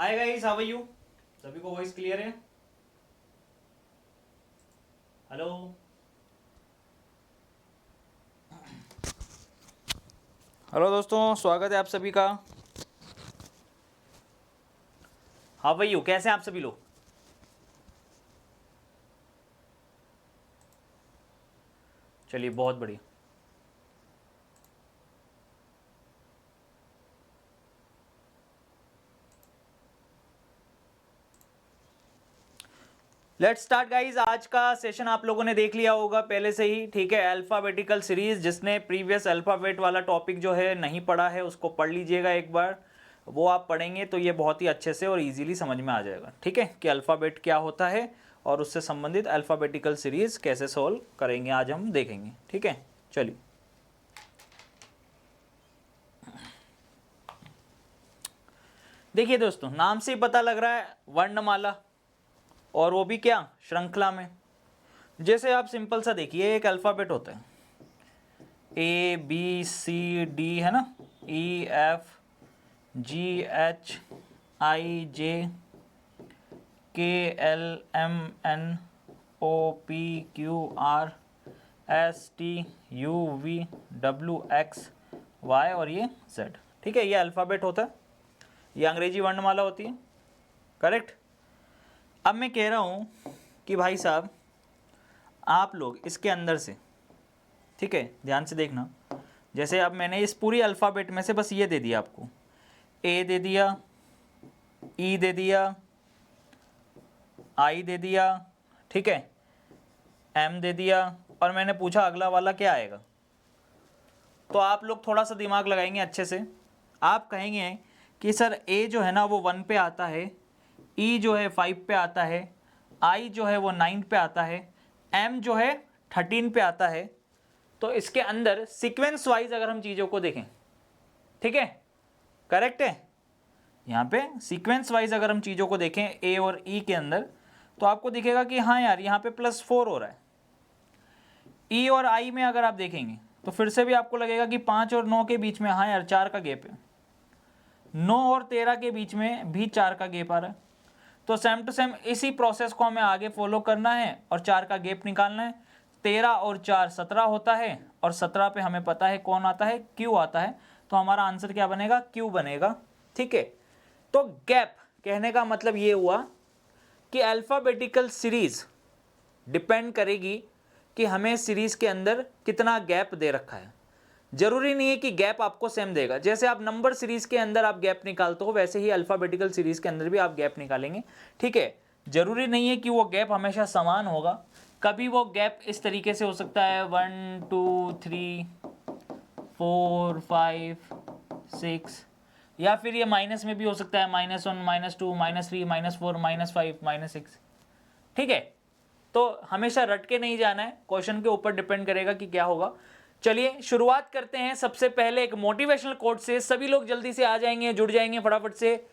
Hi guys, how are you? सभी को voice clear है? हेलो। हेलो दोस्तों, स्वागत है आप सभी का। How are you? कैसे हैं आप सभी लोग? चलिए, बहुत बढ़िया। Let's start guys. आज का सेशन आप लोगों ने देख लिया होगा पहले से ही, ठीक है। अल्फाबेटिकल सीरीज, जिसने प्रीवियस अल्फाबेट वाला टॉपिक जो है नहीं पढ़ा है उसको पढ़ लीजिएगा एक बार। वो आप पढ़ेंगे तो ये बहुत ही अच्छे से और इजीली समझ में आ जाएगा, ठीक है, कि अल्फ़ाबेट क्या होता है और उससे संबंधित अल्फ़ाबेटिकल सीरीज कैसे सॉल्व करेंगे आज हम देखेंगे, ठीक है। चलिए, देखिए दोस्तों, नाम से ही पता लग रहा है वर्णमाला, और वो भी क्या, श्रृंखला में। जैसे आप सिंपल सा देखिए, एक अल्फ़ाबेट होता है A B C D, है ना, E F G H I J K L M N O P Q R S T U V W X Y और ये Z, ठीक है। ये अल्फ़ाबेट होता है, ये अंग्रेजी वर्णमाला होती है, करेक्ट। अब मैं कह रहा हूँ कि भाई साहब, आप लोग इसके अंदर से, ठीक है, ध्यान से देखना। जैसे अब मैंने इस पूरी अल्फ़ाबेट में से बस ये दे दिया आपको, ए दे दिया, ई दे दिया, आई दे दिया, ठीक है, एम दे दिया, और मैंने पूछा अगला वाला क्या आएगा। तो आप लोग थोड़ा सा दिमाग लगाएंगे अच्छे से। आप कहेंगे कि सर ए जो है ना वो 1 पे आता है, ई जो है 5 पे आता है, आई जो है वो 9 पे आता है, एम जो है 13 पे आता है। तो इसके अंदर सीक्वेंस वाइज अगर हम चीज़ों को देखें, ठीक है, करेक्ट है, यहाँ पे सीक्वेंस वाइज अगर हम चीज़ों को देखें ए और ई के अंदर, तो आपको दिखेगा कि हाँ यार, यहाँ पे +4 हो रहा है। ई और आई में अगर आप देखेंगे तो फिर से भी आपको लगेगा कि 5 और 9 के बीच में, हाँ यार, 4 का गैप है। 9 और 13 के बीच में भी 4 का गैप आ रहा है। तो सेम टू सेम इसी प्रोसेस को हमें आगे फॉलो करना है और 4 का गैप निकालना है। 13 और 4 17 होता है, और 17 पे हमें पता है कौन आता है, क्यू आता है। तो हमारा आंसर क्या बनेगा, क्यू बनेगा, ठीक है। तो गैप कहने का मतलब ये हुआ कि अल्फ़ाबेटिकल सीरीज डिपेंड करेगी कि हमें सीरीज के अंदर कितना गैप दे रखा है। जरूरी नहीं है कि गैप आपको सेम देगा। जैसे आप नंबर सीरीज के अंदर आप गैप निकालते हो, वैसे ही अल्फ़ाबेटिकल सीरीज के अंदर भी आप गैप निकालेंगे, ठीक है। जरूरी नहीं है कि वो गैप हमेशा समान होगा। कभी वो गैप इस तरीके से हो सकता है 1 2 3 4 5 6, या फिर ये माइनस में भी हो सकता है, -1 -2 -3 -4 -5 -6, ठीक है। तो हमेशा रट के नहीं जाना है, क्वेश्चन के ऊपर डिपेंड करेगा कि क्या होगा। चलिए शुरुआत करते हैं सबसे पहले एक मोटिवेशनल कोट से। सभी लोग जल्दी से आ जाएंगे, जुड़ जाएंगे फटाफट से।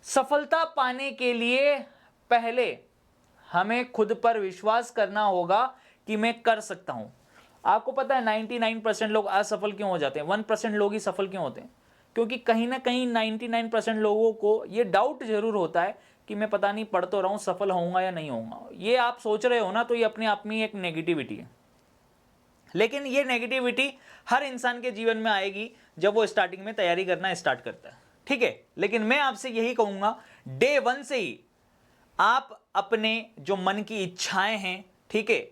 सफलता पाने के लिए पहले हमें खुद पर विश्वास करना होगा कि मैं कर सकता हूं। आपको पता है 99% लोग असफल क्यों हो जाते हैं, 1% लोग ही सफल क्यों होते हैं? क्योंकि कहीं ना कहीं 99% लोगों को ये डाउट जरूर होता है कि मैं पता नहीं, पढ़ तो रहा हूं, सफल होऊंगा या नहीं होऊंगा। ये आप सोच रहे हो ना, तो ये अपने आप में एक नेगेटिविटी है। लेकिन ये नेगेटिविटी हर इंसान के जीवन में आएगी जब वो स्टार्टिंग में तैयारी करना स्टार्ट करता है, ठीक है। लेकिन मैं आपसे यही कहूंगा, डे 1 से ही आप अपने जो मन की इच्छाएं हैं, ठीक है,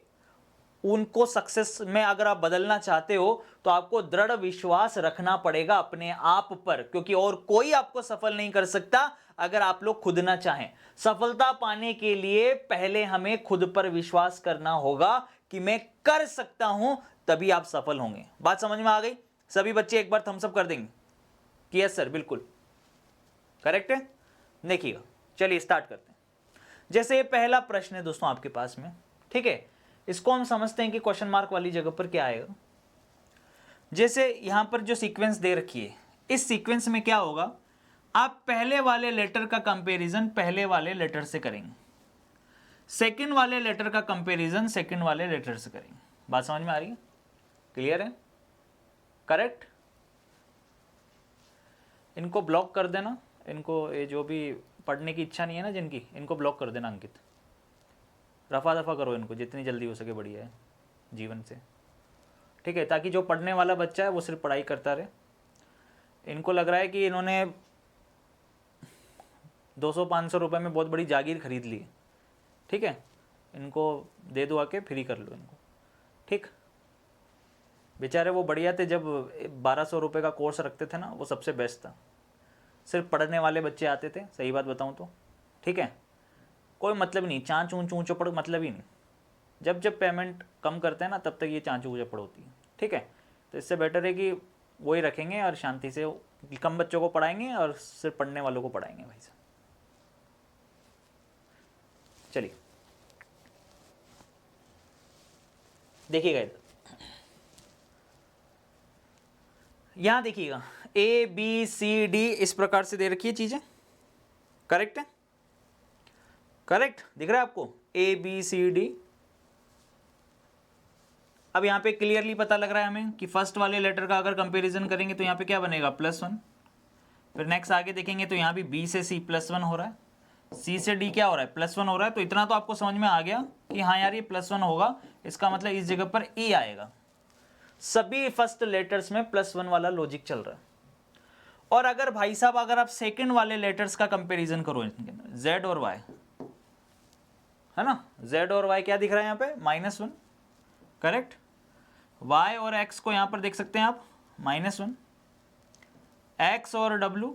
उनको सक्सेस में अगर आप बदलना चाहते हो तो आपको दृढ़ विश्वास रखना पड़ेगा अपने आप पर, क्योंकि और कोई आपको सफल नहीं कर सकता अगर आप लोग खुद ना चाहें। सफलता पाने के लिए पहले हमें खुद पर विश्वास करना होगा कि मैं कर सकता हूं, तभी आप सफल होंगे। बात समझ में आ गई? सभी बच्चे एक बार थम्स अप कर देंगे कि यस सर, बिल्कुल करेक्ट है। देखिएगा, चलिए स्टार्ट करते हैं। जैसे पहला प्रश्न है दोस्तों आपके पास में, ठीक है, इसको हम समझते हैं कि क्वेश्चन मार्क वाली जगह पर क्या आएगा। जैसे यहां पर जो सीक्वेंस दे रखी है, इस सीक्वेंस में क्या होगा, आप पहले वाले लेटर का कंपैरिजन पहले वाले लेटर से करेंगे, सेकंड वाले लेटर का कंपैरिजन सेकंड वाले लेटर से करेंगे। बात समझ में आ रही है? क्लियर है? करेक्ट। इनको ब्लॉक कर देना, इनको, ये जो भी पढ़ने की इच्छा नहीं है ना जिनकी, इनको ब्लॉक कर देना अंकित, रफा दफा करो इनको जितनी जल्दी हो सके, बढ़िया है जीवन से, ठीक है, ताकि जो पढ़ने वाला बच्चा है वो सिर्फ पढ़ाई करता रहे। इनको लग रहा है कि इन्होंने 200-500 रुपये में बहुत बड़ी जागीर खरीद ली, ठीक है, इनको दे दो आके, फ्री कर लो इनको, ठीक। बेचारे वो बढ़िया थे, जब 1200 रुपये का कोर्स रखते थे ना, वो सबसे बेस्ट था, सिर्फ पढ़ने वाले बच्चे आते थे, सही बात बताऊँ तो, ठीक है, कोई मतलब नहीं, चाँच ऊँच ऊँच पड़ मतलब ही नहीं, जब जब पेमेंट कम करते हैं ना तब तक ये चाँच ऊँच पड़ होती है, ठीक है। तो इससे बेटर है कि वही रखेंगे और शांति से कम बच्चों को पढ़ाएंगे और सिर्फ पढ़ने वालों को पढ़ाएंगे भाई साहब। चलिए देखिएगा इधर, यहाँ देखिएगा A B C D इस प्रकार से दे रखी है चीजें, करेक्ट है, करेक्ट दिख रहा है आपको A B C D। अब यहाँ पे क्लियरली पता लग रहा है हमें कि फर्स्ट वाले लेटर का अगर कंपैरिजन करेंगे तो यहाँ पे क्या बनेगा, +1। फिर नेक्स्ट आगे देखेंगे तो यहाँ भी B से C +1 हो रहा है, C से D क्या हो रहा है, +1 हो रहा है। तो इतना तो आपको समझ में आ गया कि हाँ यार ये +1 होगा, इसका मतलब इस जगह पर E आएगा। सभी फर्स्ट लेटर्स में +1 वाला लॉजिक चल रहा है। और अगर भाई साहब अगर आप सेकंड वाले लेटर्स का कंपैरिजन करो इनके अंदर, Z और Y है ना, Z और Y क्या दिख रहा है यहाँ पे, -1, करेक्ट। Y और X को यहाँ पर देख सकते हैं आप, -1, X और W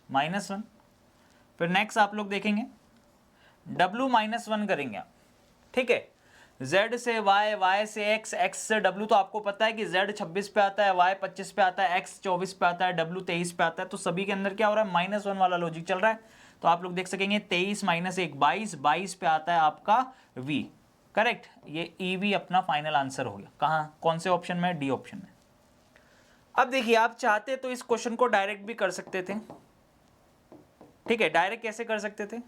-1। फिर नेक्स्ट आप लोग देखेंगे W -1 करेंगे आप, ठीक है। Z से Y, Y से X, X से W, तो आपको पता है कि Z 26 पे आता है, Y 25 पे आता है, X 24 पे आता है, W 23 पे आता है। तो सभी के अंदर क्या हो रहा है, -1 वाला लॉजिक चल रहा है। तो आप लोग देख सकेंगे 23 - 1 22, 22 पे आता है आपका V, करेक्ट। ये EV अपना फाइनल आंसर हो गया। कहाँ, कौन से ऑप्शन में, डी ऑप्शन में। अब देखिए आप चाहते तो इस क्वेश्चन को डायरेक्ट भी कर सकते थे, ठीक है। डायरेक्ट कैसे कर सकते थे,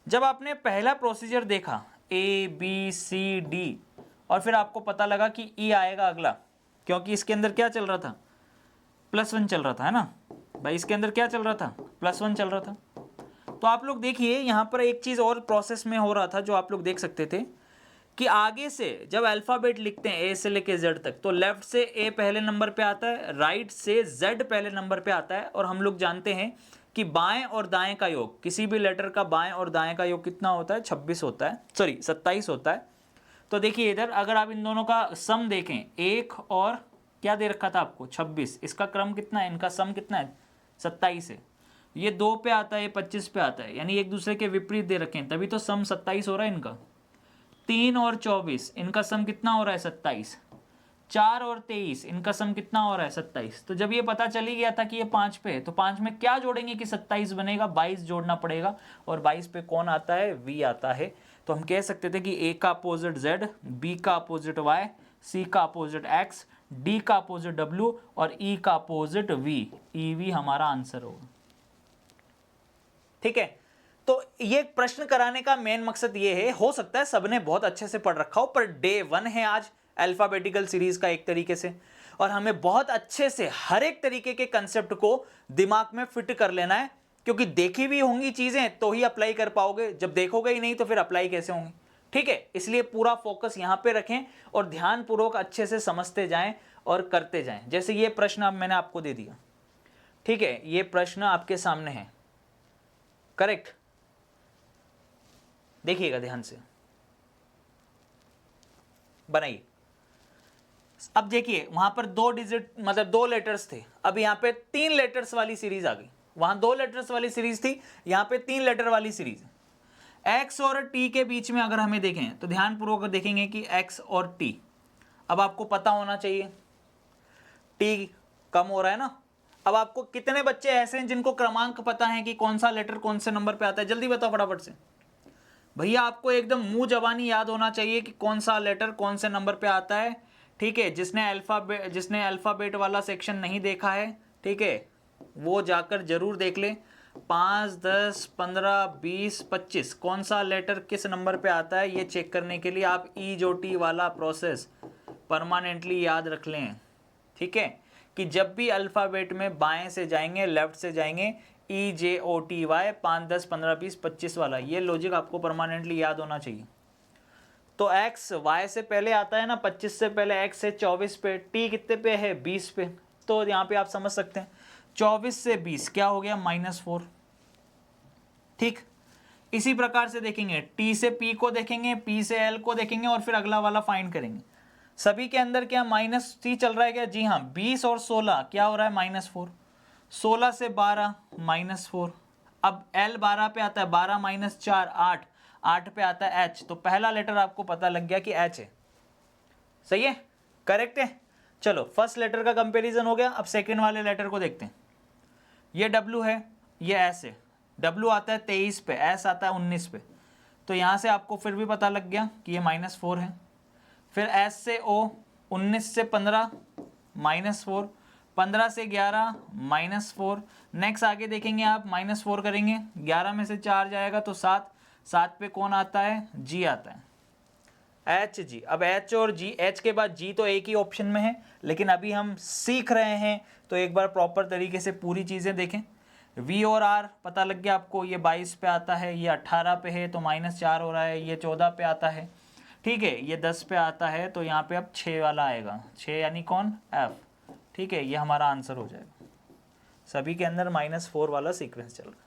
जब आपने पहला प्रोसीजर देखा A B C D और फिर आपको पता लगा कि E आएगा अगला, क्योंकि इसके अंदर क्या चल रहा था, +1 चल रहा था, है ना भाई। इसके अंदर क्या चल रहा था, +1 चल रहा था। तो आप लोग देखिए यहाँ पर एक चीज़ और प्रोसेस में हो रहा था जो आप लोग देख सकते थे कि आगे से जब अल्फ़ाबेट लिखते हैं A से लेके Z तक, तो लेफ्ट से A पहले नंबर पे आता है, राइट से Z पहले नंबर पे आता है। और हम लोग जानते हैं कि बाएं और दाएं का योग, किसी भी लेटर का बाएं और दाएं का योग कितना होता है, 26 होता है, सॉरी 27 होता है। तो देखिए इधर अगर आप इन दोनों का सम देखें, 1 और क्या दे रखा था आपको, 26, इसका क्रम कितना है, इनका सम कितना है, 27 है। ये 2 पे आता है, ये 25 पे आता है, यानी एक दूसरे के विपरीत दे रखे हैं, तभी तो सम 27 हो रहा है इनका। 3 और 24 इनका सम कितना हो रहा है, 27। 4 और 23 इनका सम कितना हो रहा है, 27। तो जब ये पता चली गया था कि ये 5 पे है, तो 5 में क्या जोड़ेंगे कि 27 बनेगा, 22 जोड़ना पड़ेगा। और 22 पे कौन आता है, V आता है। तो हम कह सकते थे कि A का अपोजिट Z, B का अपोजिट Y, C का अपोजिट X, D का अपोजिट W और E का अपोजिट V, EV हमारा आंसर होगा, ठीक है। तो ये प्रश्न कराने का मेन मकसद ये है, हो सकता है सबने बहुत अच्छे से पढ़ रखा हो, पर डे 1 है आज अल्फाबेटिकल सीरीज का एक तरीके से, और हमें बहुत अच्छे से हर एक तरीके के कंसेप्ट को दिमाग में फिट कर लेना है, क्योंकि देखी भी होंगी चीजें तो ही अप्लाई कर पाओगे, जब देखोगे ही नहीं तो फिर अप्लाई कैसे होंगी, ठीक है। इसलिए पूरा फोकस यहां पे रखें और ध्यानपूर्वक अच्छे से समझते जाएं और करते जाएं। जैसे ये प्रश्न अब मैंने आपको दे दिया, ठीक है, ये प्रश्न आपके सामने है, करेक्ट। देखिएगा ध्यान से, बनाइए। अब देखिए वहां पर 2 डिजिट मतलब 2 लेटर्स थे, अब यहां पे 3 लेटर्स वाली सीरीज आ गई। वहां 2 लेटर्स वाली सीरीज थी, यहां पे 3 लेटर वाली सीरीज। X और T के बीच में अगर हमें देखें तो ध्यानपूर्वक देखेंगे कि X और T, अब आपको पता होना चाहिए T कम हो रहा है ना। अब आपको कितने बच्चे ऐसे हैं जिनको क्रमांक पता है कि कौन सा लेटर कौन से नंबर पे आता है, जल्दी बताओ फटाफट से भैया। आपको एकदम मुंह जबानी याद होना चाहिए कि कौन सा लेटर कौन से नंबर पे आता है, ठीक है। जिसने अल्फाबेट वाला सेक्शन नहीं देखा है, ठीक है, वो जाकर जरूर देख ले। 5, 10, 15, 20, 25 कौन सा लेटर किस नंबर पे आता है, ये चेक करने के लिए आप E जो T वाला प्रोसेस परमानेंटली याद रख लें, ठीक है। कि जब भी अल्फ़ाबेट में बाएं से जाएंगे लेफ्ट से जाएंगे, EJOTY 5 10 15 20 25 वाला, ये लॉजिक आपको परमानेंटली याद होना चाहिए। तो x y से पहले आता है ना, 25 से पहले x है 24 पे, t कितने पे है 20 पे, तो यहाँ पे आप समझ सकते हैं 24 से 20 क्या हो गया -4। ठीक, इसी प्रकार से देखेंगे t से p को देखेंगे, p से l को देखेंगे और फिर अगला वाला फाइंड करेंगे। सभी के अंदर क्या -3 चल रहा है क्या? जी हाँ, 20 और 16 क्या हो रहा है -4, 16 से 12 -4। अब l 12 पे आता है, 12 - 4 8, 8 पे आता है h, तो पहला लेटर आपको पता लग गया कि h है। सही है, करेक्ट है। चलो फर्स्ट लेटर का कंपैरिजन हो गया, अब सेकंड वाले लेटर को देखते हैं। ये w है, ये s है। w आता है 23 पे, s आता है 19 पे, तो यहाँ से आपको फिर भी पता लग गया कि ये -4 है। फिर s से o 19 से 15 -4, 15 से 11 -4। नेक्स्ट आगे देखेंगे आप, -4 करेंगे, 11 में से 4 जाएगा तो 7, 7 पे कौन आता है? g आता है, h g। अब h और g, h के बाद g तो एक ही ऑप्शन में है, लेकिन अभी हम सीख रहे हैं तो एक बार प्रॉपर तरीके से पूरी चीज़ें देखें। v और r पता लग गया आपको, ये 22 पे आता है, ये 18 पे है तो -4 हो रहा है, ये 14 पे आता है, ठीक है, ये 10 पे आता है, तो यहाँ पे अब 6 वाला आएगा, 6 यानी कौन? f। ठीक है, ये हमारा आंसर हो जाएगा। सभी के अंदर -4 वाला सीक्वेंस चल रहा है।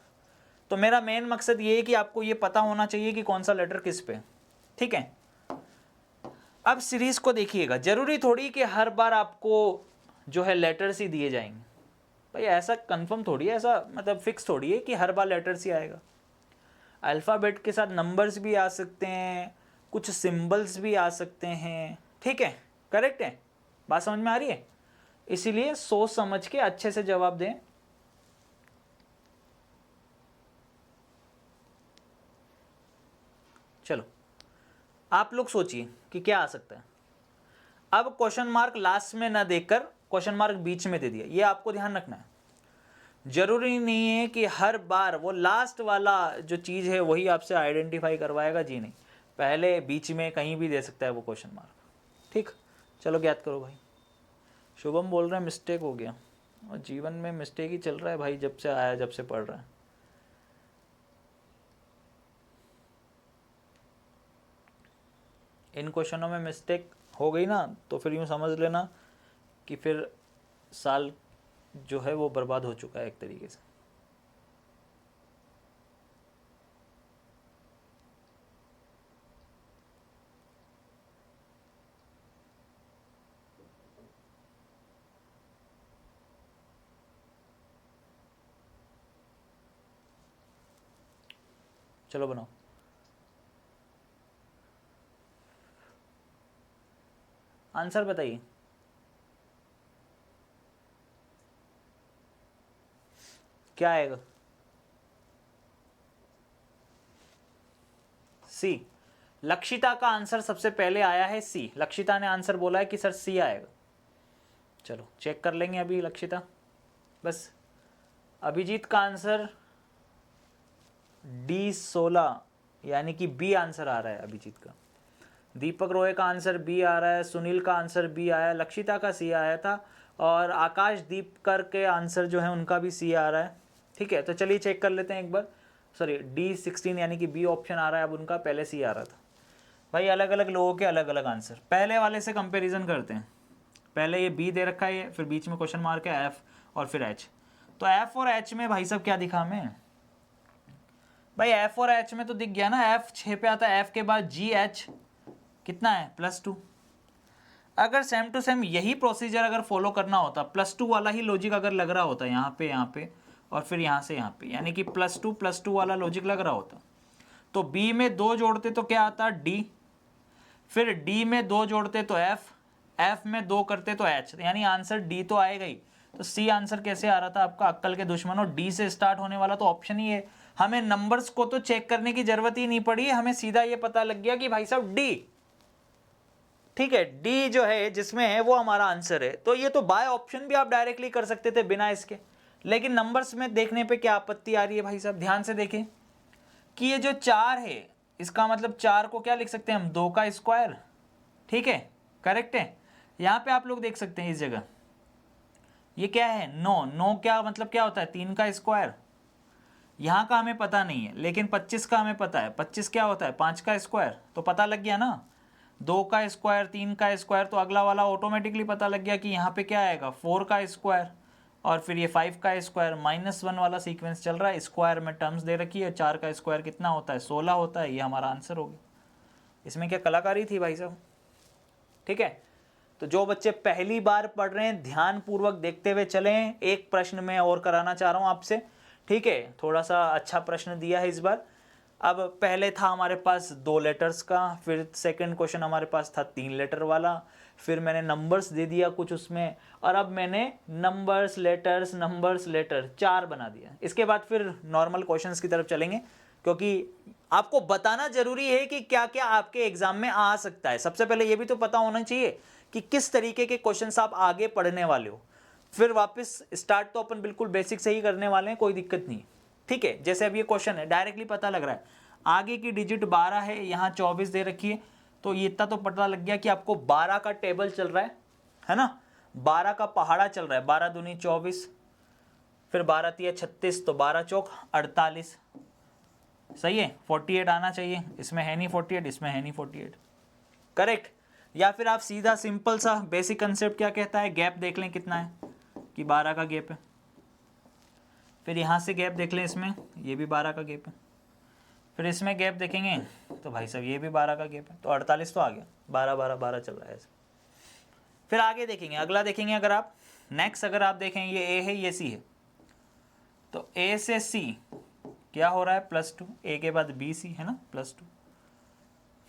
तो मेरा मेन मकसद ये है कि आपको ये पता होना चाहिए कि कौन सा लेटर किस पे, ठीक है। अब सीरीज को देखिएगा, जरूरी थोड़ी कि हर बार आपको जो है लेटर्स ही दिए जाएंगे, भाई ऐसा कंफर्म थोड़ी है, ऐसा मतलब फिक्स थोड़ी है कि हर बार लेटर्स ही आएगा। अल्फ़ाबेट के साथ नंबर्स भी आ सकते हैं, कुछ सिंबल्स भी आ सकते हैं, ठीक है, करेक्ट है, बात समझ में आ रही है? इसीलिए सोच समझ के अच्छे से जवाब दें। चलो आप लोग सोचिए कि क्या आ सकता है। अब क्वेश्चन मार्क लास्ट में ना देकर क्वेश्चन मार्क बीच में दे दिया, ये आपको ध्यान रखना है। जरूरी नहीं है कि हर बार वो लास्ट वाला जो चीज़ है वही आपसे आइडेंटिफाई करवाएगा, जी नहीं, पहले बीच में कहीं भी दे सकता है वो क्वेश्चन मार्क। ठीक, चलो ज्ञात करो भाई। शुभम बोल रहे हैं मिस्टेक हो गया, और जीवन में मिस्टेक ही चल रहा है भाई, जब से आया, जब से पढ़ रहा है। इन क्वेश्चनों में मिस्टेक हो गई ना, तो फिर यूँ समझ लेना कि फिर साल जो है वो बर्बाद हो चुका है एक तरीके से। चलो बनाओ। आंसर बताइए। क्या आएगा? सी। लक्षिता का आंसर सबसे पहले आया है सी। लक्षिता ने आंसर बोला है कि सर सी आएगा। चलो चेक कर लेंगे अभी लक्षिता। बस अभिजीत का आंसर D16 यानी कि बी आंसर आ रहा है अभिजीत का। दीपक रॉय का आंसर बी आ रहा है, सुनील का आंसर बी आया, लक्षिता का सी आया था, और आकाश दीपकर के आंसर जो है उनका भी सी आ रहा है। ठीक है, तो चलिए चेक कर लेते हैं एक बार। सॉरी, D16 यानी कि बी ऑप्शन आ रहा है, अब उनका पहले सी आ रहा था। भाई अलग अलग लोगों के अलग अलग आंसर। पहले वाले से कंपेरिजन करते हैं। पहले ये बी दे रखा है, फिर बीच में क्वेश्चन मार्क है एफ और फिर एच। तो एफ और एच में भाई साहब क्या दिखा हमें? भाई एफ और एच में तो दिख गया ना, एफ 6 पे आता है, एफ के बाद जी एच कितना है +2। अगर सेम टू सेम यही प्रोसीजर अगर फॉलो करना होता, +2 वाला ही लॉजिक अगर लग रहा होता यहाँ पे और फिर यहाँ से यहाँ पे, यानी कि +2 वाला लॉजिक लग रहा होता, तो बी में 2 जोड़ते तो क्या आता डी, फिर डी में 2 जोड़ते तो एफ, एफ में 2 करते तो एच, यानी आंसर डी तो आएगा ही। तो सी आंसर कैसे आ रहा था आपका? अक्कल के दुश्मनों, डी से स्टार्ट होने वाला तो ऑप्शन ही है। हमें नंबर्स को तो चेक करने की जरूरत ही नहीं पड़ी, हमें सीधा ये पता लग गया कि भाई साहब डी, ठीक है, डी जो है जिसमें है वो हमारा आंसर है। तो ये तो बाय ऑप्शन भी आप डायरेक्टली कर सकते थे बिना इसके, लेकिन नंबर्स में देखने पे क्या आपत्ति आ रही है भाई साहब? ध्यान से देखें कि ये जो 4 है, इसका मतलब 4 को क्या लिख सकते हैं हम? 2 का स्क्वायर। ठीक है, करेक्ट है। यहाँ पे आप लोग देख सकते हैं इस जगह ये क्या है 9, 9 क्या मतलब क्या होता है 3 का स्क्वायर। यहाँ का हमें पता नहीं है लेकिन 25 का हमें पता है, 25 क्या होता है 5 का स्क्वायर, तो पता लग गया ना। 2 का स्क्वायर 3 का स्क्वायर, तो अगला वाला ऑटोमेटिकली पता लग गया कि यहाँ पे क्या आएगा 4 का स्क्वायर, और फिर ये 5 का स्क्वायर, -1 वाला सीक्वेंस चल रहा है, स्क्वायर में टर्म्स दे रखी है, 4 का स्क्वायर कितना होता है 16 होता है, ये हमारा आंसर हो गया। इसमें क्या कलाकारी थी भाई साहब, ठीक है। तो जो बच्चे पहली बार पढ़ रहे हैं ध्यान पूर्वक देखते हुए चलें। एक प्रश्न मैं और कराना चाह रहा हूं आपसे, ठीक है, थोड़ा सा अच्छा प्रश्न दिया है इस बार। अब पहले था हमारे पास 2 लेटर्स का, फिर सेकंड क्वेश्चन हमारे पास था 3 लेटर वाला, फिर मैंने नंबर्स दे दिया कुछ उसमें, और अब मैंने नंबर्स लेटर 4 बना दिया। इसके बाद फिर नॉर्मल क्वेश्चंस की तरफ चलेंगे, क्योंकि आपको बताना जरूरी है कि क्या क्या आपके एग्जाम में आ सकता है। सबसे पहले ये भी तो पता होना चाहिए कि किस तरीके के क्वेश्चंस आप आगे पढ़ने वाले हो। फिर वापस स्टार्ट तो अपन बिल्कुल बेसिक से ही करने वाले हैं, कोई दिक्कत नहीं, ठीक है। जैसे अब ये क्वेश्चन है डायरेक्टली पता लग रहा है, आगे की डिजिट 12 है, यहाँ 24 दे रखी है, तो ये इतना तो पता लग गया कि आपको 12 का टेबल चल रहा है ना, 12 का पहाड़ा चल रहा है, 12 दूनी 24, फिर 12 तिया 36, तो 12 चौक 48, सही है। 48 आना चाहिए, इसमें है नहीं 48, इसमें है नहीं 48, करेक्ट। या फिर आप सीधा सिंपल सा बेसिक कंसेप्ट क्या कहता है, गैप देख लें कितना है, कि 12 का गैप है, फिर यहाँ से गैप देख लें, इसमें ये भी 12 का गैप है, फिर इसमें गैप देखेंगे तो भाई साहब ये भी 12 का गैप है, तो 48 तो आ गया, 12 12 12 चल रहा है ऐसे। फिर आगे देखेंगे, अगला देखेंगे, अगर आप नेक्स्ट अगर आप देखें ये ए है ये सी है, तो ए से सी क्या हो रहा है +2, ए के बाद बी सी है ना +2,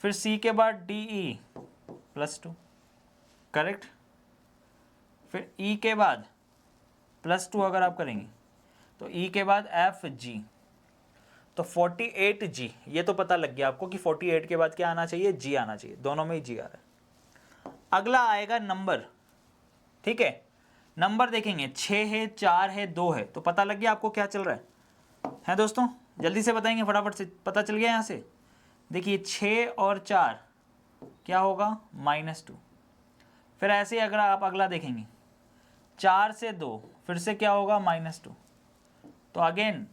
फिर सी के बाद डी ई +2, करेक्ट, फिर ई के बाद +2 अगर आप करेंगे तो ई के बाद एफ जी, तो 48 जी, ये तो पता लग गया आपको कि 48 के बाद क्या आना चाहिए जी आना चाहिए, दोनों में ही जी आ रहा है। अगला आएगा नंबर, ठीक है, नंबर देखेंगे 6 है 4 है 2 है, तो पता लग गया आपको क्या चल रहा है दोस्तों, जल्दी से बताएंगे फटाफट से, पता चल गया यहाँ से। देखिए 6 और 4 क्या होगा -2, फिर ऐसे ही अगर आप अगला देखेंगे 4 से 2 फिर से क्या होगा -2, तो अगेन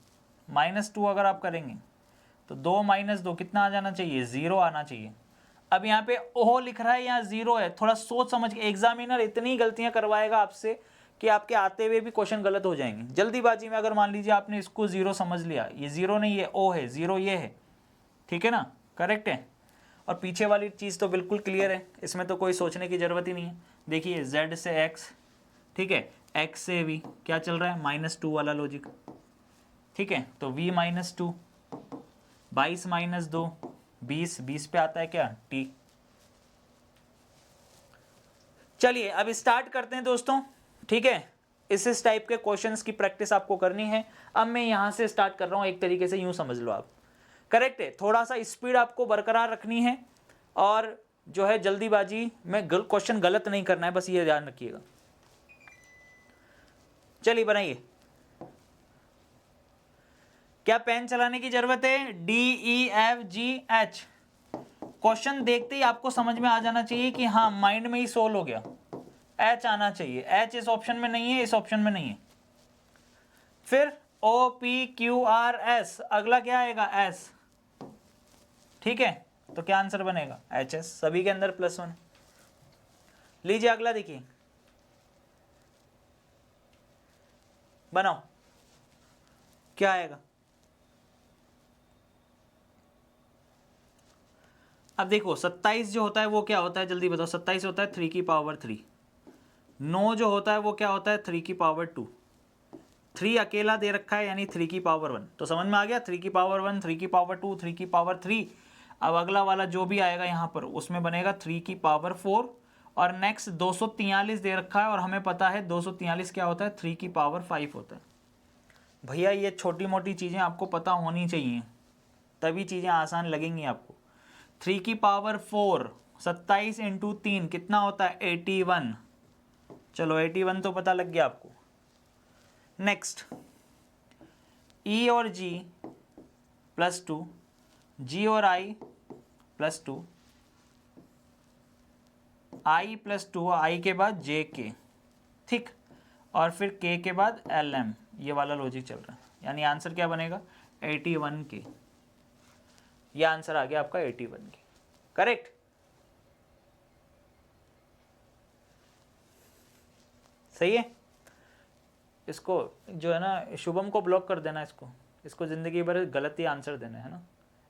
-2 अगर आप करेंगे तो 2 - 2 कितना आ जाना चाहिए 0 आना चाहिए। अब यहाँ पे ओह लिख रहा है यहाँ 0 है, थोड़ा सोच समझ के, एग्जामिनर इतनी गलतियां करवाएगा आपसे कि आपके आते हुए भी क्वेश्चन गलत हो जाएंगे। जल्दीबाजी में अगर मान लीजिए आपने इसको 0 समझ लिया, ये 0 नहीं है ओ है, 0 ये है, ठीक है ना, करेक्ट है। और पीछे वाली चीज़ तो बिल्कुल क्लियर है, इसमें तो कोई सोचने की ज़रूरत ही नहीं है। देखिए z से x, ठीक है, x से v क्या चल रहा है -2 वाला लॉजिक, ठीक है, तो v -2, 22 - 2 20, 20 पे आता है क्या t। चलिए अब स्टार्ट करते हैं दोस्तों, ठीक है। इस टाइप के क्वेश्चंस की प्रैक्टिस आपको करनी है। अब मैं यहां से स्टार्ट कर रहा हूं, एक तरीके से यूं समझ लो आप, करेक्ट है। थोड़ा सा स्पीड आपको बरकरार रखनी है, और जो है जल्दीबाजी में क्वेश्चन गलत नहीं करना है, बस ये ध्यान रखिएगा। चलिए बनाइए, क्या पेन चलाने की जरूरत है, DEFGH, क्वेश्चन देखते ही आपको समझ में आ जाना चाहिए कि हाँ माइंड में ही सोल्व हो गया। H आना चाहिए, H इस ऑप्शन में नहीं है, इस ऑप्शन में नहीं है। फिर OPQRS, अगला क्या आएगा S, ठीक है, तो क्या आंसर बनेगा HS, सभी के अंदर +1। लीजिए अगला देखिए, बनाओ क्या आएगा। अब देखो 27 जो होता है वो क्या होता है, जल्दी बताओ। 27 होता है 3 की पावर 3। 9 जो होता है वो क्या होता है 3 की पावर 2। 3 अकेला दे रखा है यानी 3 की पावर 1, तो समझ में आ गया 3 की पावर 1, 3 की पावर 2, 3 की पावर 3। अब अगला वाला जो भी आएगा यहाँ पर उसमें बनेगा 3 की पावर 4, और नेक्स्ट 243 दे रखा है, और हमें पता है 243 क्या होता है 3 की पावर 5 होता है। भैया ये छोटी मोटी चीज़ें आपको पता होनी चाहिए, तभी चीज़ें आसान लगेंगी आपको। 3 की पावर 4, 27 × 3 कितना होता है 81, चलो 81 तो पता लग गया आपको। नेक्स्ट E और G +2, G और I +2, I +2, I के बाद JK, ठीक। और फिर के के बाद एल एम, ये वाला लॉजिक चल रहा है, यानी आंसर क्या बनेगा 81 के। ये आंसर आ गया आपका 81 के, करेक्ट। सही है। इसको जो है ना शुभम को ब्लॉक कर देना, इसको ज़िंदगी भर गलत ही आंसर देना है ना,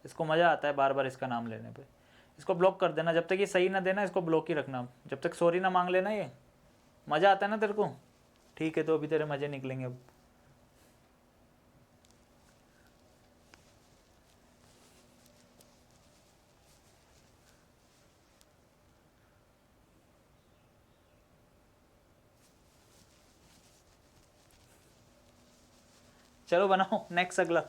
इसको मज़ा आता है बार बार इसका नाम लेने पे। इसको ब्लॉक कर देना, जब तक ये सही ना देना इसको ब्लॉक ही रखना, जब तक सॉरी ना मांग लेना। ये मज़ा आता है ना तेरे को, ठीक है, तो अभी तेरे मज़े निकलेंगे अब। चलो बनाओ नेक्स्ट अगला।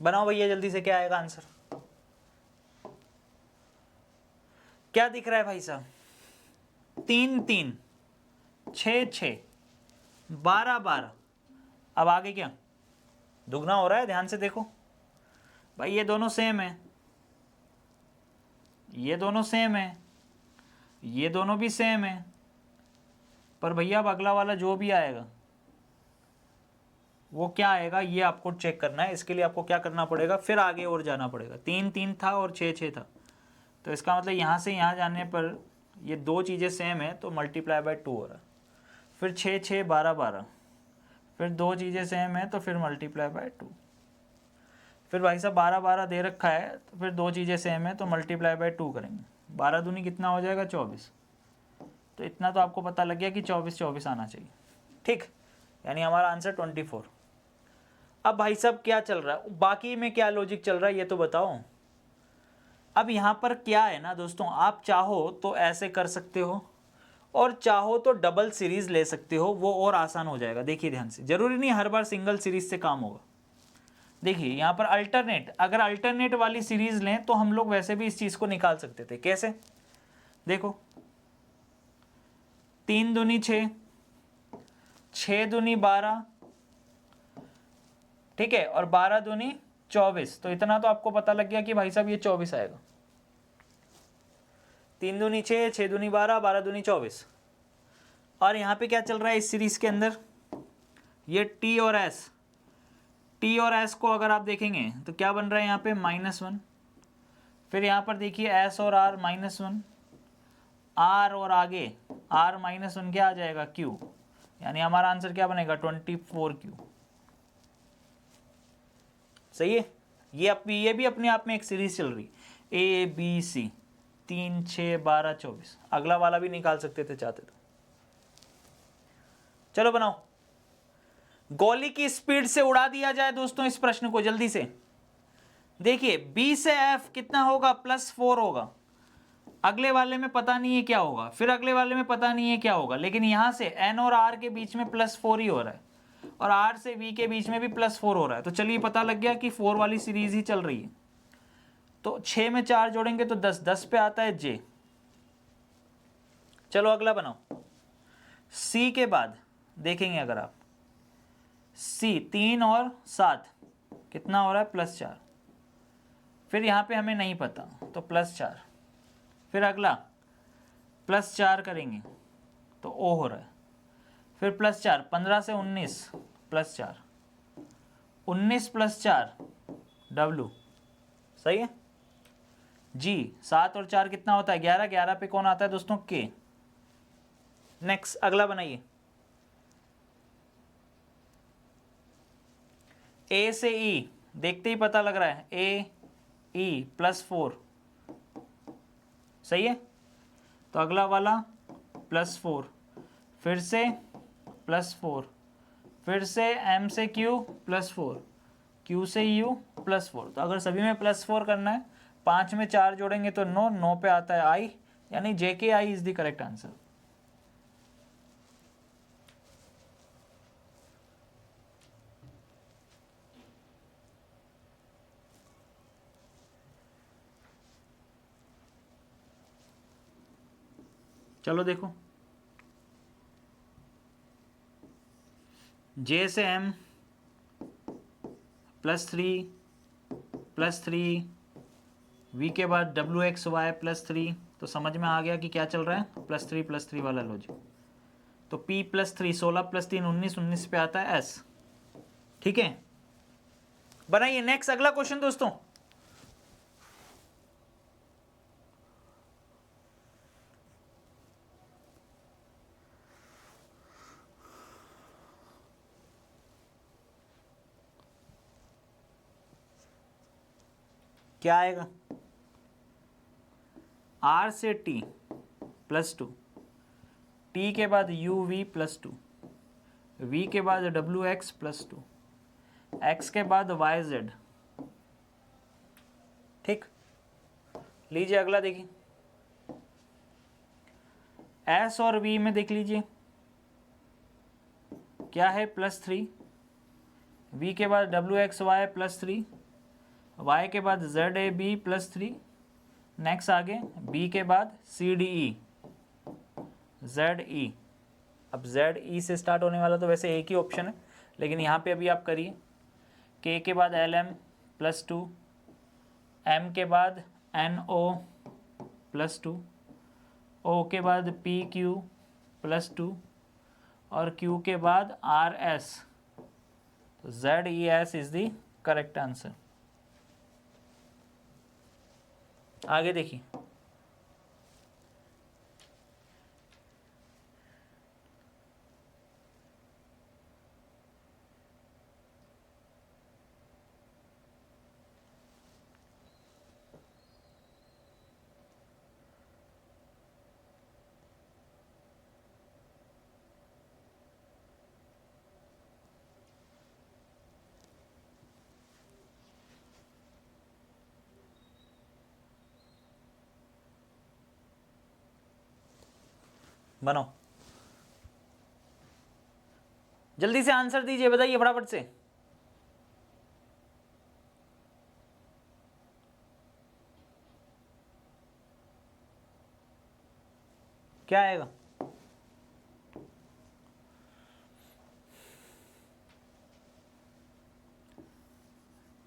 बनाओ भैया जल्दी से, क्या आएगा आंसर? क्या दिख रहा है भाई साहब? 3 3 6 6 12 12। अब आगे क्या दुगना हो रहा है? ध्यान से देखो भाई, ये दोनों सेम है, ये दोनों सेम है, ये दोनों भी सेम है, पर भैया अब अगला वाला जो भी आएगा वो क्या आएगा ये आपको चेक करना है। इसके लिए आपको क्या करना पड़ेगा, फिर आगे और जाना पड़ेगा। 3 3 था और 6 6 था, तो इसका मतलब यहाँ से यहाँ जाने पर ये दो चीज़ें सेम है तो मल्टीप्लाई बाय 2 हो रहा है। फिर 6 6 12 12, फिर दो चीज़ें सेम है तो फिर मल्टीप्लाई बाय 2। फिर भाई साहब 12 12 दे रखा है तो फिर दो चीज़ें सेम है तो मल्टीप्लाई बाय 2 करेंगे। 12 दूनी कितना हो जाएगा 24। तो इतना तो आपको पता लग गया कि 24 24 आना चाहिए, ठीक, यानी हमारा आंसर 24। अब भाई साहब क्या चल रहा है बाकी में, क्या लॉजिक चल रहा है ये तो बताओ। अब यहाँ पर क्या है ना दोस्तों, आप चाहो तो ऐसे कर सकते हो और चाहो तो डबल सीरीज ले सकते हो, वो और आसान हो जाएगा। देखिए ध्यान से, जरूरी नहीं हर बार सिंगल सीरीज से काम होगा। देखिए यहाँ पर अल्टरनेट, अगर अल्टरनेट वाली सीरीज लें तो हम लोग वैसे भी इस चीज को निकाल सकते थे। कैसे? देखो 3 दूनी 6, 6 दूनी 12, ठीक है, और 12 दूनी 24। तो इतना तो आपको पता लग गया कि भाई साहब ये 24 आएगा। 3 दूनी 6, 6 दूनी 12, 12 दूनी 24। और यहाँ पे क्या चल रहा है इस सीरीज के अंदर, ये टी और एस, टी और एस को अगर आप देखेंगे तो क्या बन रहा है यहाँ पे -1। फिर यहाँ पर देखिए एस और आर -1, आर और आगे आर -1 क्या आ जाएगा क्यू, यानी हमारा आंसर क्या बनेगा 24 क्यू। सही है। ये भी अपने आप में एक सीरीज चल रही, ए बी सी, 3 6 12 24। अगला वाला भी निकाल सकते थे चाहते तो। चलो बनाओ। गोली की स्पीड से उड़ा दिया जाए दोस्तों इस प्रश्न को जल्दी से। देखिए बी से एफ कितना होगा, +4 होगा। अगले वाले में पता नहीं है क्या होगा, फिर अगले वाले में पता नहीं है क्या होगा, लेकिन यहां से एन और आर के बीच में +4 ही हो रहा है और आर से वी के बीच में भी +4 हो रहा है। तो चलिए पता लग गया कि 4 वाली सीरीज ही चल रही है। तो 6 में 4 जोड़ेंगे तो 10, 10 पे आता है जे। चलो अगला बनाओ। सी के बाद देखेंगे अगर आप, सी 3 और 7 कितना हो रहा है +4। फिर यहाँ पे हमें नहीं पता तो +4। फिर अगला +4 करेंगे तो ओ हो रहा है। फिर +4, 15 से 19 +4, 19 +4 डब्लू। सही है जी। 7 और 4 कितना होता है 11, 11 पे कौन आता है दोस्तों के। नेक्स्ट अगला बनाइए। ए से ई देखते ही पता लग रहा है, ए ई +4। सही है। तो अगला वाला +4, फिर से +4, फिर से एम से क्यू +4, क्यू से यू +4। तो अगर सभी में +4 करना है, 5 में 4 जोड़ेंगे तो 9, 9 पे आता है आई, यानी जे के I is the correct answer. चलो देखो, J से M +3 V के बाद WXY +3, तो समझ में आ गया कि क्या चल रहा है, +3 वाला लॉजिक। तो P +3 16 + 3 19, 19 पे आता है S। ठीक है, बनाइए नेक्स्ट अगला क्वेश्चन दोस्तों। क्या आएगा, R से T +2, T के बाद UV +2, V के बाद WX +2, X के बाद YZ। ठीक, लीजिए अगला देखिए, S और V में देख लीजिए क्या है, +3, V के बाद WXY +3, Y के बाद ZAB +3, नेक्स्ट आगे B के बाद CDE ZE। अब ZE से स्टार्ट होने वाला तो वैसे एक ही ऑप्शन है, लेकिन यहाँ पे अभी आप करिए, K के बाद LM +2, M के बाद NO +2, O के बाद PQ +2 और Q के बाद RS। तो ZES is the correct answer. आगे देखिए, बनाओ जल्दी से, आंसर दीजिए, बताइए फटाफट से। क्या आएगा,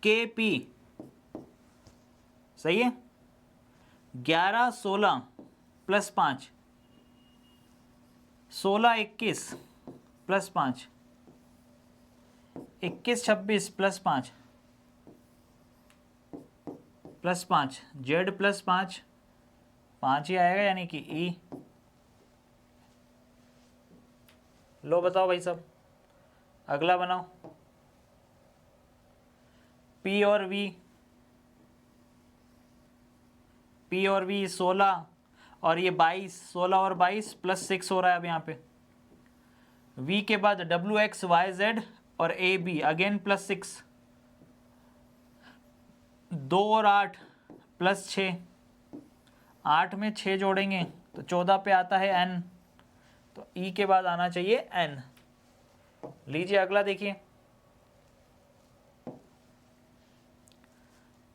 KP सही है, 11 16 +5, 16 21 +5, 21 26 +5 +5, Z +5, 5 ही आएगा यानी कि E। लो बताओ भाई साहब, अगला बनाओ, P और V 16 और ये 22, 16 और 22 +6 हो रहा है अब यहाँ पे। V के बाद WXYZ और AB अगेन +6, 2 और 8 +6, 8 में 6 जोड़ेंगे तो 14 पे आता है N, तो E के बाद आना चाहिए N। लीजिए अगला देखिए,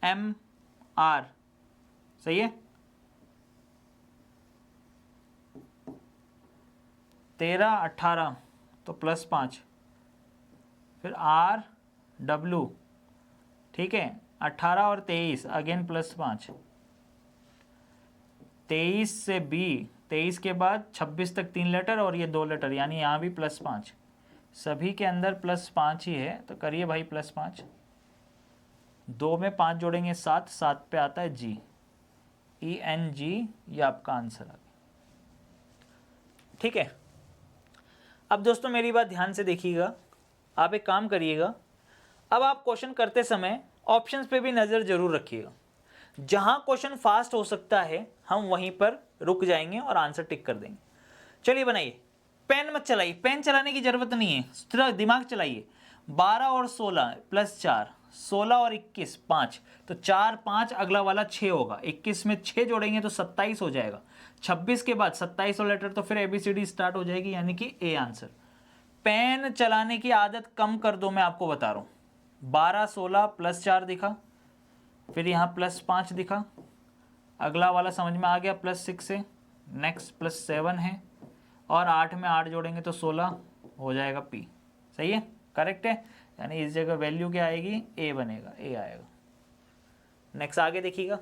MR सही है, 13 18 तो +5, फिर RW ठीक है, 18 और 23 अगेन +5, 23 से B, 23 के बाद 26 तक 3 लेटर और ये 2 लेटर, यानी यहाँ भी +5, सभी के अंदर +5 ही है, तो करिए भाई +5, 2 में 5 जोड़ेंगे 7, 7 पे आता है G, ENG, ये आपका आंसर आ गया। ठीक है, अब दोस्तों मेरी बात ध्यान से देखिएगा, आप एक काम करिएगा, अब आप क्वेश्चन करते समय ऑप्शंस पे भी नज़र जरूर रखिएगा। जहां क्वेश्चन फास्ट हो सकता है हम वहीं पर रुक जाएंगे और आंसर टिक कर देंगे। चलिए बनाइए, पेन मत चलाइए, पेन चलाने की जरूरत नहीं है, थोड़ा दिमाग चलाइए। 12 और 16 +4, 16 और 21 5, तो 4 5 अगला वाला 6 होगा, 21 में 6 जोड़ेंगे तो 27 हो जाएगा, 26 के बाद 27 और लेटर, तो फिर ABCD स्टार्ट हो जाएगी, यानी कि A आंसर। पेन चलाने की आदत कम कर दो, मैं आपको बता रहा हूँ। 12 16 +4 दिखा, फिर यहाँ +5 दिखा, अगला वाला समझ में आ गया +6 से, नेक्स्ट +7 है और 8 में 8 जोड़ेंगे तो 16 हो जाएगा P। सही है, करेक्ट है। यानी इस जगह वैल्यू क्या आएगी, A बनेगा, A आएगा। नेक्स्ट आगे देखिएगा।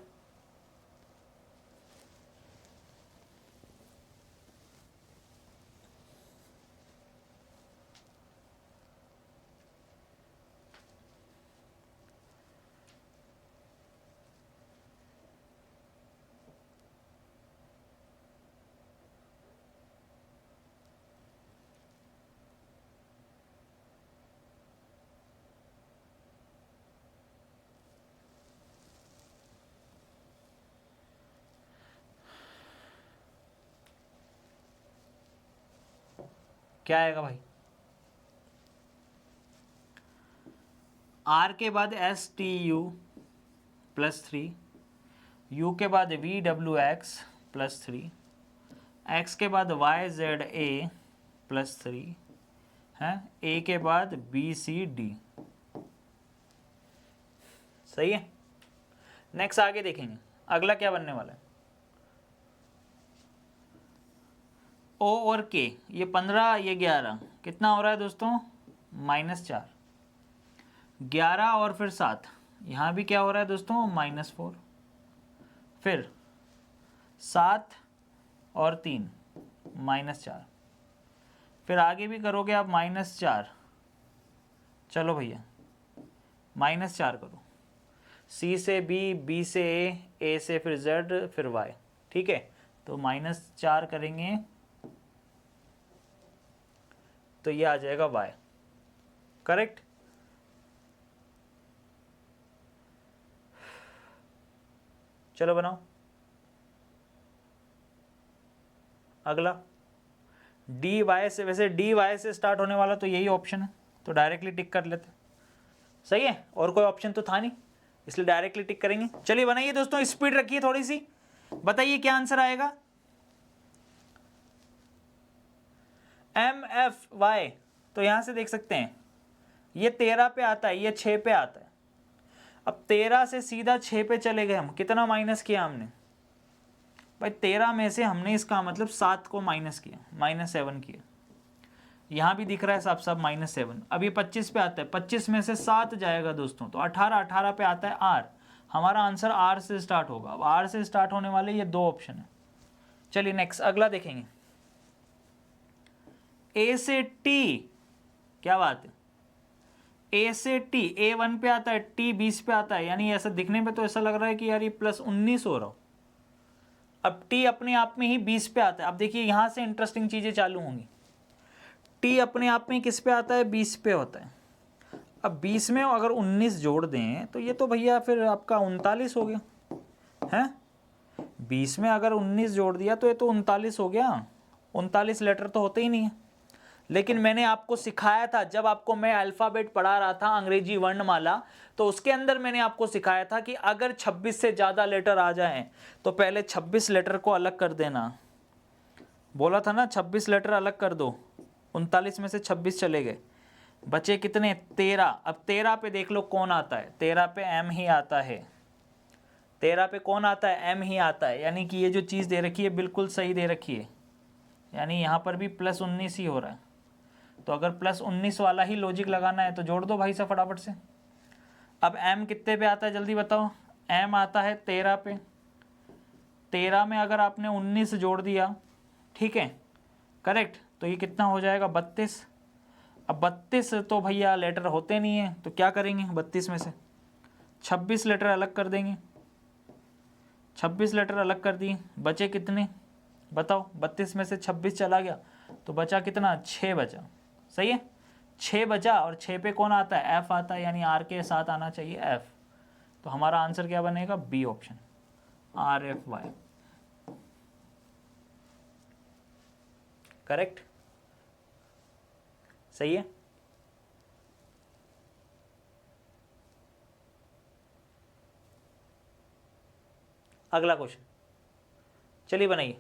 क्या आएगा भाई, R के बाद STU +3, U के बाद VWX +3, X के बाद YZA +3 है, A के बाद BCD। सही है। नेक्स्ट आगे देखेंगे अगला क्या बनने वाला है। O और K, ये 15 ये 11 कितना हो रहा है दोस्तों, -4। 11 और फिर 7, यहाँ भी क्या हो रहा है दोस्तों, -4। फिर 7 और 3 -4। फिर आगे भी करोगे आप -4। चलो भैया -4 करो, C से B, B से A, A से फिर Z, फिर Y। ठीक है, तो -4 करेंगे तो ये आ जाएगा Y। करेक्ट। चलो बनाओ अगला। DY से, वैसे DY से स्टार्ट होने वाला तो यही ऑप्शन है, तो डायरेक्टली टिक कर लेते। सही है, और कोई ऑप्शन तो था नहीं, इसलिए डायरेक्टली टिक करेंगे। चलिए बनाइए दोस्तों, स्पीड रखिए थोड़ी सी, बताइए क्या आंसर आएगा। MFY, तो यहां से देख सकते हैं ये 13 पे आता है, ये 6 पे आता है। अब 13 से सीधा 6 पे चले गए हम, कितना माइनस किया हमने भाई, 13 में से हमने इसका मतलब 7 को माइनस किया, -7 किया। यहाँ भी दिख रहा है साफ साफ -7। अब ये 25 पे आता है, 25 में से 7 जाएगा दोस्तों, तो 18 पे आता है R। हमारा आंसर R से स्टार्ट होगा। अब R से स्टार्ट होने वाले ये 2 ऑप्शन है। चलिए नेक्स्ट अगला देखेंगे। A से T, क्या बात है, A से T, A 1 पे आता है, T 20 पे आता है, यानी ऐसा दिखने में तो ऐसा लग रहा है कि यार ये +19 हो रहा हो। अब T अपने आप में ही 20 पे आता है। अब देखिए यहाँ से इंटरेस्टिंग चीज़ें चालू होंगी। T अपने आप में किस पे आता है, 20 पे होता है। अब 20 में अगर 19 जोड़ दें तो ये तो भैया फिर आपका 39 हो गया है। 20 में अगर 19 जोड़ दिया तो ये तो 39 हो गया। 39 लेटर तो होते ही नहीं है। लेकिन मैंने आपको सिखाया था, जब आपको मैं अल्फ़ाबेट पढ़ा रहा था अंग्रेजी वर्णमाला, तो उसके अंदर मैंने आपको सिखाया था कि अगर 26 से ज़्यादा लेटर आ जाएं तो पहले 26 लेटर को अलग कर देना। बोला था ना 26 लेटर अलग कर दो। 39 में से 26 चले गए, बचे कितने, 13। अब 13 पे देख लो कौन आता है, 13 पे M ही आता है। 13 पे कौन आता है, M ही आता है। यानी कि ये जो चीज़ दे रखी है बिल्कुल सही दे रखी है, यानी यहाँ पर भी +19 ही हो रहा है। तो अगर +19 वाला ही लॉजिक लगाना है तो जोड़ दो भाई साहब फटाफट से। अब M कितने पे आता है जल्दी बताओ, M आता है 13 पे। 13 में अगर आपने 19 जोड़ दिया, ठीक है करेक्ट, तो ये कितना हो जाएगा, 32। अब 32 तो भैया लेटर होते नहीं हैं, तो क्या करेंगे, 32 में से 26 लेटर अलग कर देंगे। 26 लेटर अलग कर दिए, बचे कितने बताओ, 32 में से 26 चला गया तो बचा कितना, 6 बचा। सही है, 6 बचा, और 6 पे कौन आता है, F आता है, यानी R के साथ आना चाहिए F। तो हमारा आंसर क्या बनेगा, B ऑप्शन, RFY। करेक्ट, सही है। अगला क्वेश्चन, चलिए बनाइए।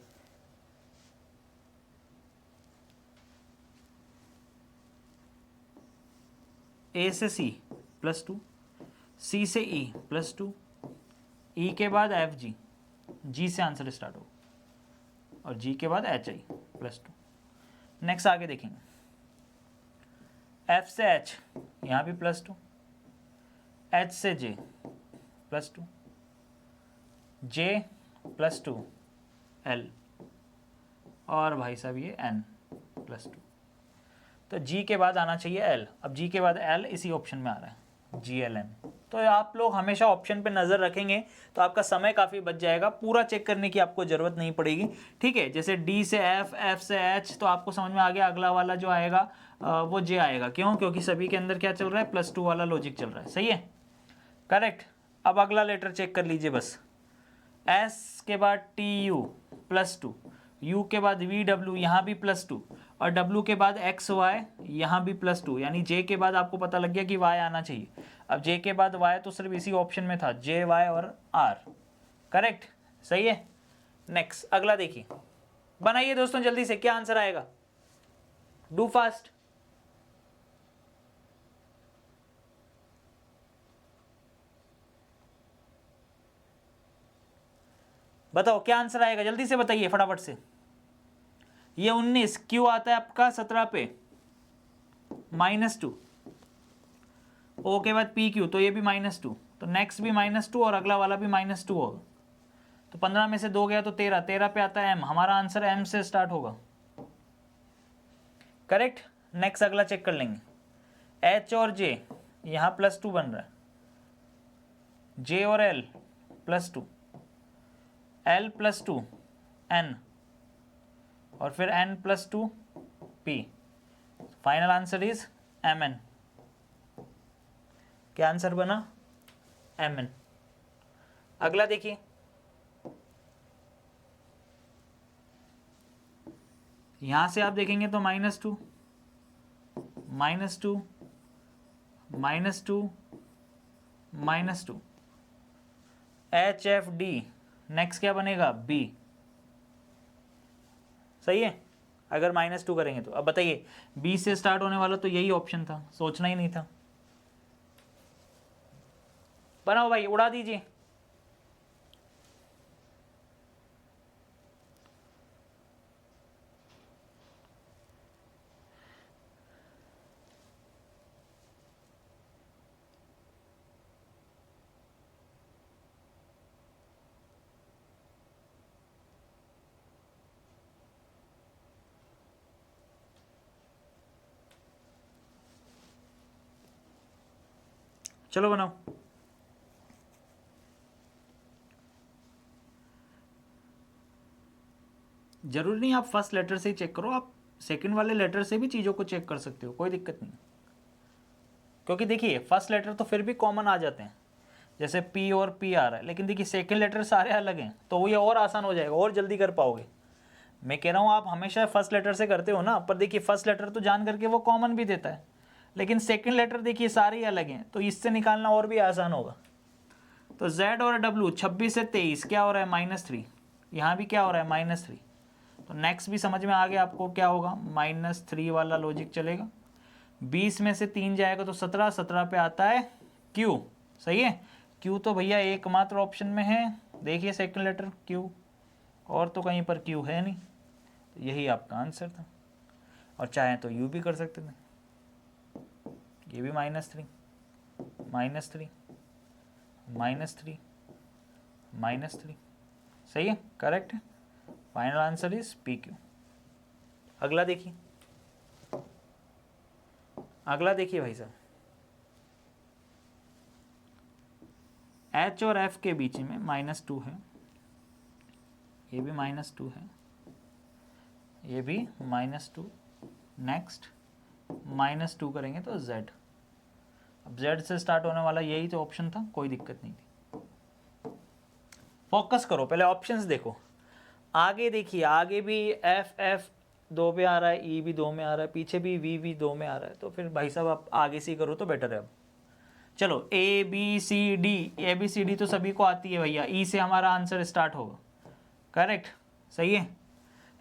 A से C +2, C से E +2, E के बाद FG, G से आंसर स्टार्ट हो। और G के बाद HI +2। नेक्स्ट आगे देखेंगे, F से H यहाँ भी +2, H से J +2, J +2 L और भाई साहब ये N +2। तो G के बाद आना चाहिए L। अब G के बाद L इसी ऑप्शन में आ रहा है GLN। तो आप लोग हमेशा ऑप्शन पे नज़र रखेंगे तो आपका समय काफ़ी बच जाएगा, पूरा चेक करने की आपको ज़रूरत नहीं पड़ेगी। ठीक है, जैसे D से F, F से H, तो आपको समझ में आ गया, अगला वाला जो आएगा वो J आएगा। क्यों? क्योंकि सभी के अंदर क्या चल रहा है, +2 वाला लॉजिक चल रहा है। सही है, करेक्ट। अब अगला लेटर चेक कर लीजिए बस, S के बाद TU +2, U के बाद VW यहाँ भी +2 और W के बाद XY यहाँ भी +2, यानी J के बाद आपको पता लग गया कि Y आना चाहिए। अब J के बाद Y तो सिर्फ इसी ऑप्शन में था, J, Y और R। करेक्ट, सही है। नेक्स्ट अगला देखिए, बनाइए दोस्तों जल्दी से, क्या आंसर आएगा, डू फास्ट। बताओ क्या आंसर आएगा, जल्दी से बताइए फटाफट से। ये 19, क्यू आता है आपका 17 पे, -2, ओ के बाद PQ, तो ये भी -2, तो नेक्स्ट भी -2 और अगला वाला भी -2 होगा। तो 15 में से 2 गया तो 13, 13 पे आता है M। हमारा आंसर M से स्टार्ट होगा। करेक्ट। नेक्स्ट अगला चेक कर लेंगे, H और J यहाँ +2 बन रहा है, J और L +2, L +2 N और फिर N +2 P। Final answer is MN। क्या आंसर बना, MN। अगला देखिए, यहां से आप देखेंगे तो -2, -2, -2, -2, HFD, नेक्स्ट क्या बनेगा, B। सही है, अगर -2 करेंगे तो। अब बताइए, B से स्टार्ट होने वाला तो यही ऑप्शन था, सोचना ही नहीं था। बनाओ भाई, उड़ा दीजिए। चलो बनाओ। जरूरी नहीं आप फर्स्ट लेटर से ही चेक करो, आप सेकंड वाले लेटर से भी चीज़ों को चेक कर सकते हो, कोई दिक्कत नहीं। क्योंकि देखिए फर्स्ट लेटर तो फिर भी कॉमन आ जाते हैं, जैसे P और P आ रहा है, लेकिन देखिए सेकंड लेटर सारे अलग हैं, तो ये और आसान हो जाएगा, और जल्दी कर पाओगे। मैं कह रहा हूँ आप हमेशा फर्स्ट लेटर से करते हो ना, पर देखिए फर्स्ट लेटर तो जान करके वो कॉमन भी देता है, लेकिन सेकंड लेटर देखिए सारे ही अलग हैं, तो इससे निकालना और भी आसान होगा। तो Z और W 26 से 23 क्या हो रहा है, -3, यहाँ भी क्या हो रहा है, -3। तो नेक्स्ट भी समझ में आ गया आपको क्या होगा, -3 वाला लॉजिक चलेगा। 20 में से 3 जाएगा तो 17, 17 पे आता है Q। सही है, Q तो भैया एकमात्र ऑप्शन में है, देखिए सेकंड लेटर Q, और तो कहीं पर Q है नहीं, तो यही आपका आंसर था। और चाहे तो U भी कर सकते थे, ये भी -3, -3, -3, -3। सही है, करेक्ट है। Final answer is PQ। अगला देखिए, अगला देखिए भाई साहब, H और F के बीच में -2 है, ये भी -2 है, ये भी -2। नेक्स्ट -2 करेंगे तो Z। अब Z से स्टार्ट होने वाला यही तो ऑप्शन था, कोई दिक्कत नहीं थी। फोकस करो, पहले ऑप्शंस देखो, आगे देखिए, आगे भी F 2 पे आ रहा है, E भी 2 में आ रहा है, पीछे भी V भी 2 में आ रहा है, तो फिर भाई साहब आप आगे से ही करो तो बेटर है। अब चलो ABCD तो सभी को आती है भैया, E से हमारा आंसर स्टार्ट होगा, करेक्ट, सही है।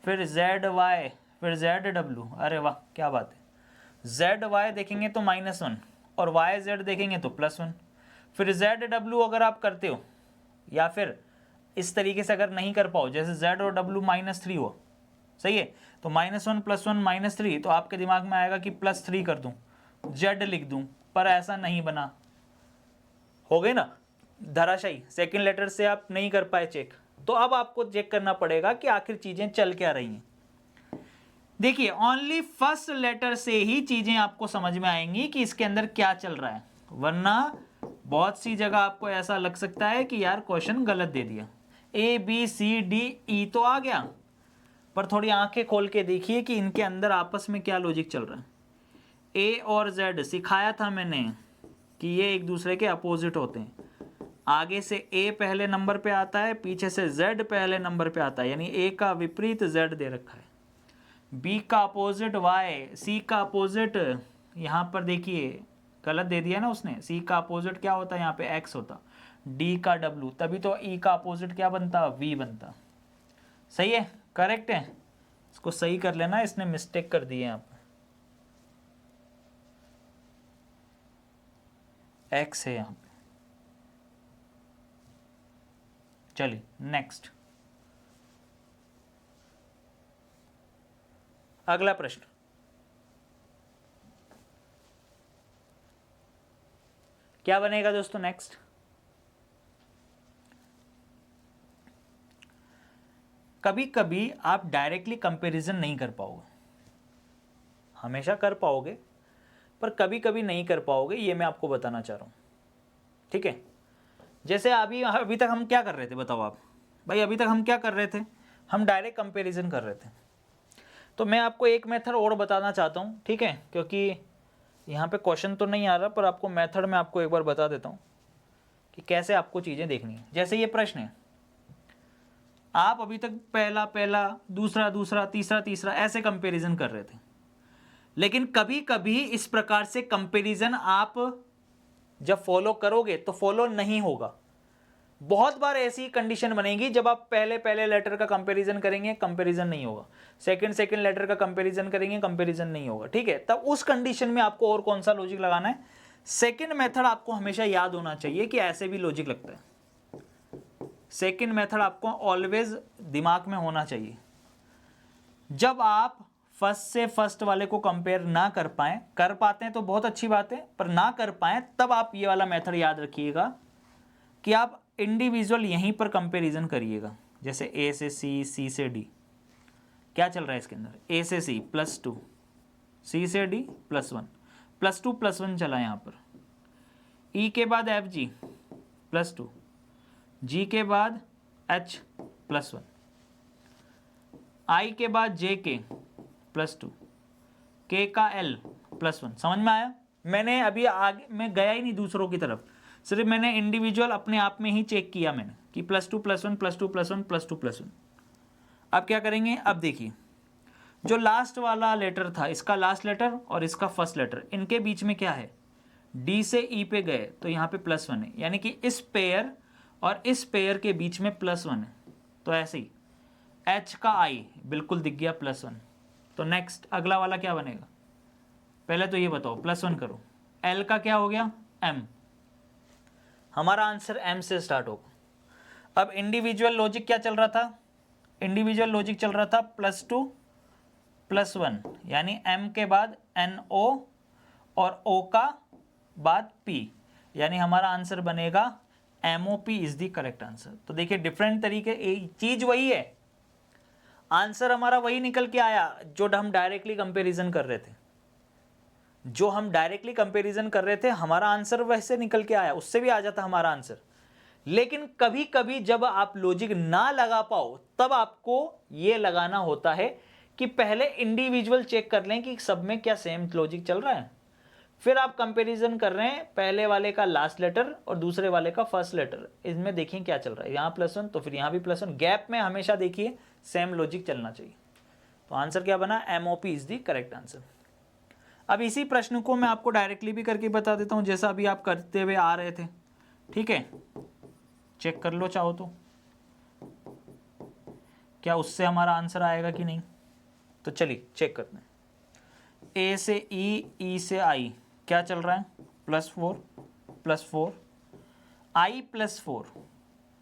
फिर ZY, फिर ZW, अरे वाह क्या बात है। ZY देखेंगे तो -1 और YZ देखेंगे तो +1। फिर ZW अगर आप करते हो, या फिर इस तरीके से अगर नहीं कर पाओ, जैसे z और w -3 हो, सही है, तो -1 + 1 -3, तो आपके दिमाग में आएगा कि +3 कर दूं, z लिख दूं, पर ऐसा नहीं बना, हो गए ना धराशायी, सेकंड लेटर से आप नहीं कर पाए चेक। तो अब आपको चेक करना पड़ेगा कि आखिर चीजें चल क्या रही हैं। देखिए ओनली फर्स्ट लेटर से ही चीजें आपको समझ में आएंगी कि इसके अंदर क्या चल रहा है, वरना बहुत सी जगह आपको ऐसा लग सकता है कि यार क्वेश्चन गलत दे दिया, ABCDE तो आ गया, पर थोड़ी आंखें खोल के देखिए कि इनके अंदर आपस में क्या लॉजिक चल रहा है। A और Z सिखाया था मैंने कि ये एक दूसरे के अपोजिट होते हैं, आगे से A पहले नंबर पे आता है, पीछे से Z पहले नंबर पे आता है, यानी A का विपरीत Z दे रखा है, B का अपोजिट Y, C का अपोजिट यहाँ पर देखिए गलत दे दिया ना उसने, C का अपोजिट क्या होता है यहाँ पे X होता, D का W, तभी तो E का अपोजिट क्या बनता, V बनता। सही है, करेक्ट है, इसको सही कर लेना, इसने मिस्टेक कर दी है यहाँ पे, X है यहाँ पे। चलिए नेक्स्ट, अगला प्रश्न, क्या बनेगा दोस्तों नेक्स्ट? कभी कभी आप डायरेक्टली कंपैरिजन नहीं कर पाओगे, हमेशा कर पाओगे पर कभी कभी नहीं कर पाओगे, ये मैं आपको बताना चाह रहा हूँ, ठीक है। जैसे अभी तक हम क्या कर रहे थे बताओ आप भाई, अभी तक हम क्या कर रहे थे, हम डायरेक्ट कंपैरिजन कर रहे थे। तो मैं आपको एक मेथड और बताना चाहता हूँ, ठीक है, क्योंकि यहाँ पे क्वेश्चन तो नहीं आ रहा, पर आपको मेथड में आपको एक बार बता देता हूँ कि कैसे आपको चीज़ें देखनी है। जैसे ये प्रश्न है, आप अभी तक पहला पहला, दूसरा दूसरा, तीसरा तीसरा ऐसे कंपैरिजन कर रहे थे, लेकिन कभी कभी इस प्रकार से कंपैरिजन आप जब फॉलो करोगे तो फॉलो नहीं होगा। बहुत बार ऐसी कंडीशन बनेगी जब आप पहले पहले लेटर का कंपैरिजन करेंगे, कंपैरिजन नहीं होगा, सेकंड लेटर का कंपैरिजन करेंगे, कंपैरिजन नहीं होगा, ठीक है। तब उस कंडीशन में आपको और कौन सा लॉजिक लगाना है, सेकंड मेथड आपको हमेशा याद होना चाहिए कि ऐसे भी लॉजिक लगता है। सेकंड मेथड आपको ऑलवेज दिमाग में होना चाहिए। जब आप फर्स्ट से फर्स्ट वाले को कंपेयर ना कर पाए, कर पाते हैं तो बहुत अच्छी बात है, पर ना कर पाए तब आप ये वाला मेथड याद रखिएगा कि आप इंडिविजुअल यहीं पर कंपैरिजन करिएगा। जैसे A से C, C से D, क्या चल रहा है इसके अंदर, A से C +2, C से D +1, +2 +1 चला यहाँ पर, E के बाद FG +2, G के बाद H +1, I के बाद JK +2, K का L +1। समझ में आया? मैंने अभी आगे मैं गया ही नहीं दूसरों की तरफ, सिर्फ मैंने इंडिविजुअल अपने आप में ही चेक किया मैंने कि +2 +1 +2 +1 +2 +1। अब क्या करेंगे, अब देखिए जो लास्ट वाला लेटर था, इसका लास्ट लेटर और इसका फर्स्ट लेटर, इनके बीच में क्या है, D से E पे गए तो यहाँ पे +1 है, यानी कि इस पेयर और इस पेयर के बीच में +1 है। तो ऐसे ही H का I बिल्कुल दिख गया +1। तो नेक्स्ट अगला वाला क्या बनेगा, पहले तो ये बताओ, +1 करो, L का क्या हो गया, M, हमारा आंसर M से स्टार्ट होगा। अब इंडिविजुअल लॉजिक क्या चल रहा था, इंडिविजुअल लॉजिक चल रहा था +2 +1, यानी M के बाद NO और O का बाद P, यानी हमारा आंसर बनेगा MOP is the correct answer. तो देखिए डिफरेंट तरीके, चीज वही है, आंसर हमारा वही निकल के आया जो हम डायरेक्टली कंपैरिजन कर रहे थे, जो हम डायरेक्टली कंपैरिजन कर रहे थे हमारा आंसर वैसे निकल के आया, उससे भी आ जाता हमारा आंसर। लेकिन कभी कभी जब आप लॉजिक ना लगा पाओ तब आपको ये लगाना होता है कि पहले इंडिविजुअल चेक कर लें कि सब में क्या सेम लॉजिक चल रहा है, फिर आप कंपैरिजन कर रहे हैं पहले वाले का लास्ट लेटर और दूसरे वाले का फर्स्ट लेटर, इसमें देखिए क्या चल रहा है, यहाँ +1 तो फिर यहाँ भी +1, गैप में हमेशा देखिए सेम लॉजिक चलना चाहिए। तो आंसर क्या बना, MOP is the correct answer. अब इसी प्रश्न को मैं आपको डायरेक्टली भी करके बता देता हूँ, जैसा अभी आप करते हुए आ रहे थे, ठीक है, चेक कर लो चाहो तो, क्या उससे हमारा आंसर आएगा कि नहीं। तो चलिए चेक करते हैं, A से E, E से I क्या चल रहा है, +4 +4, I +4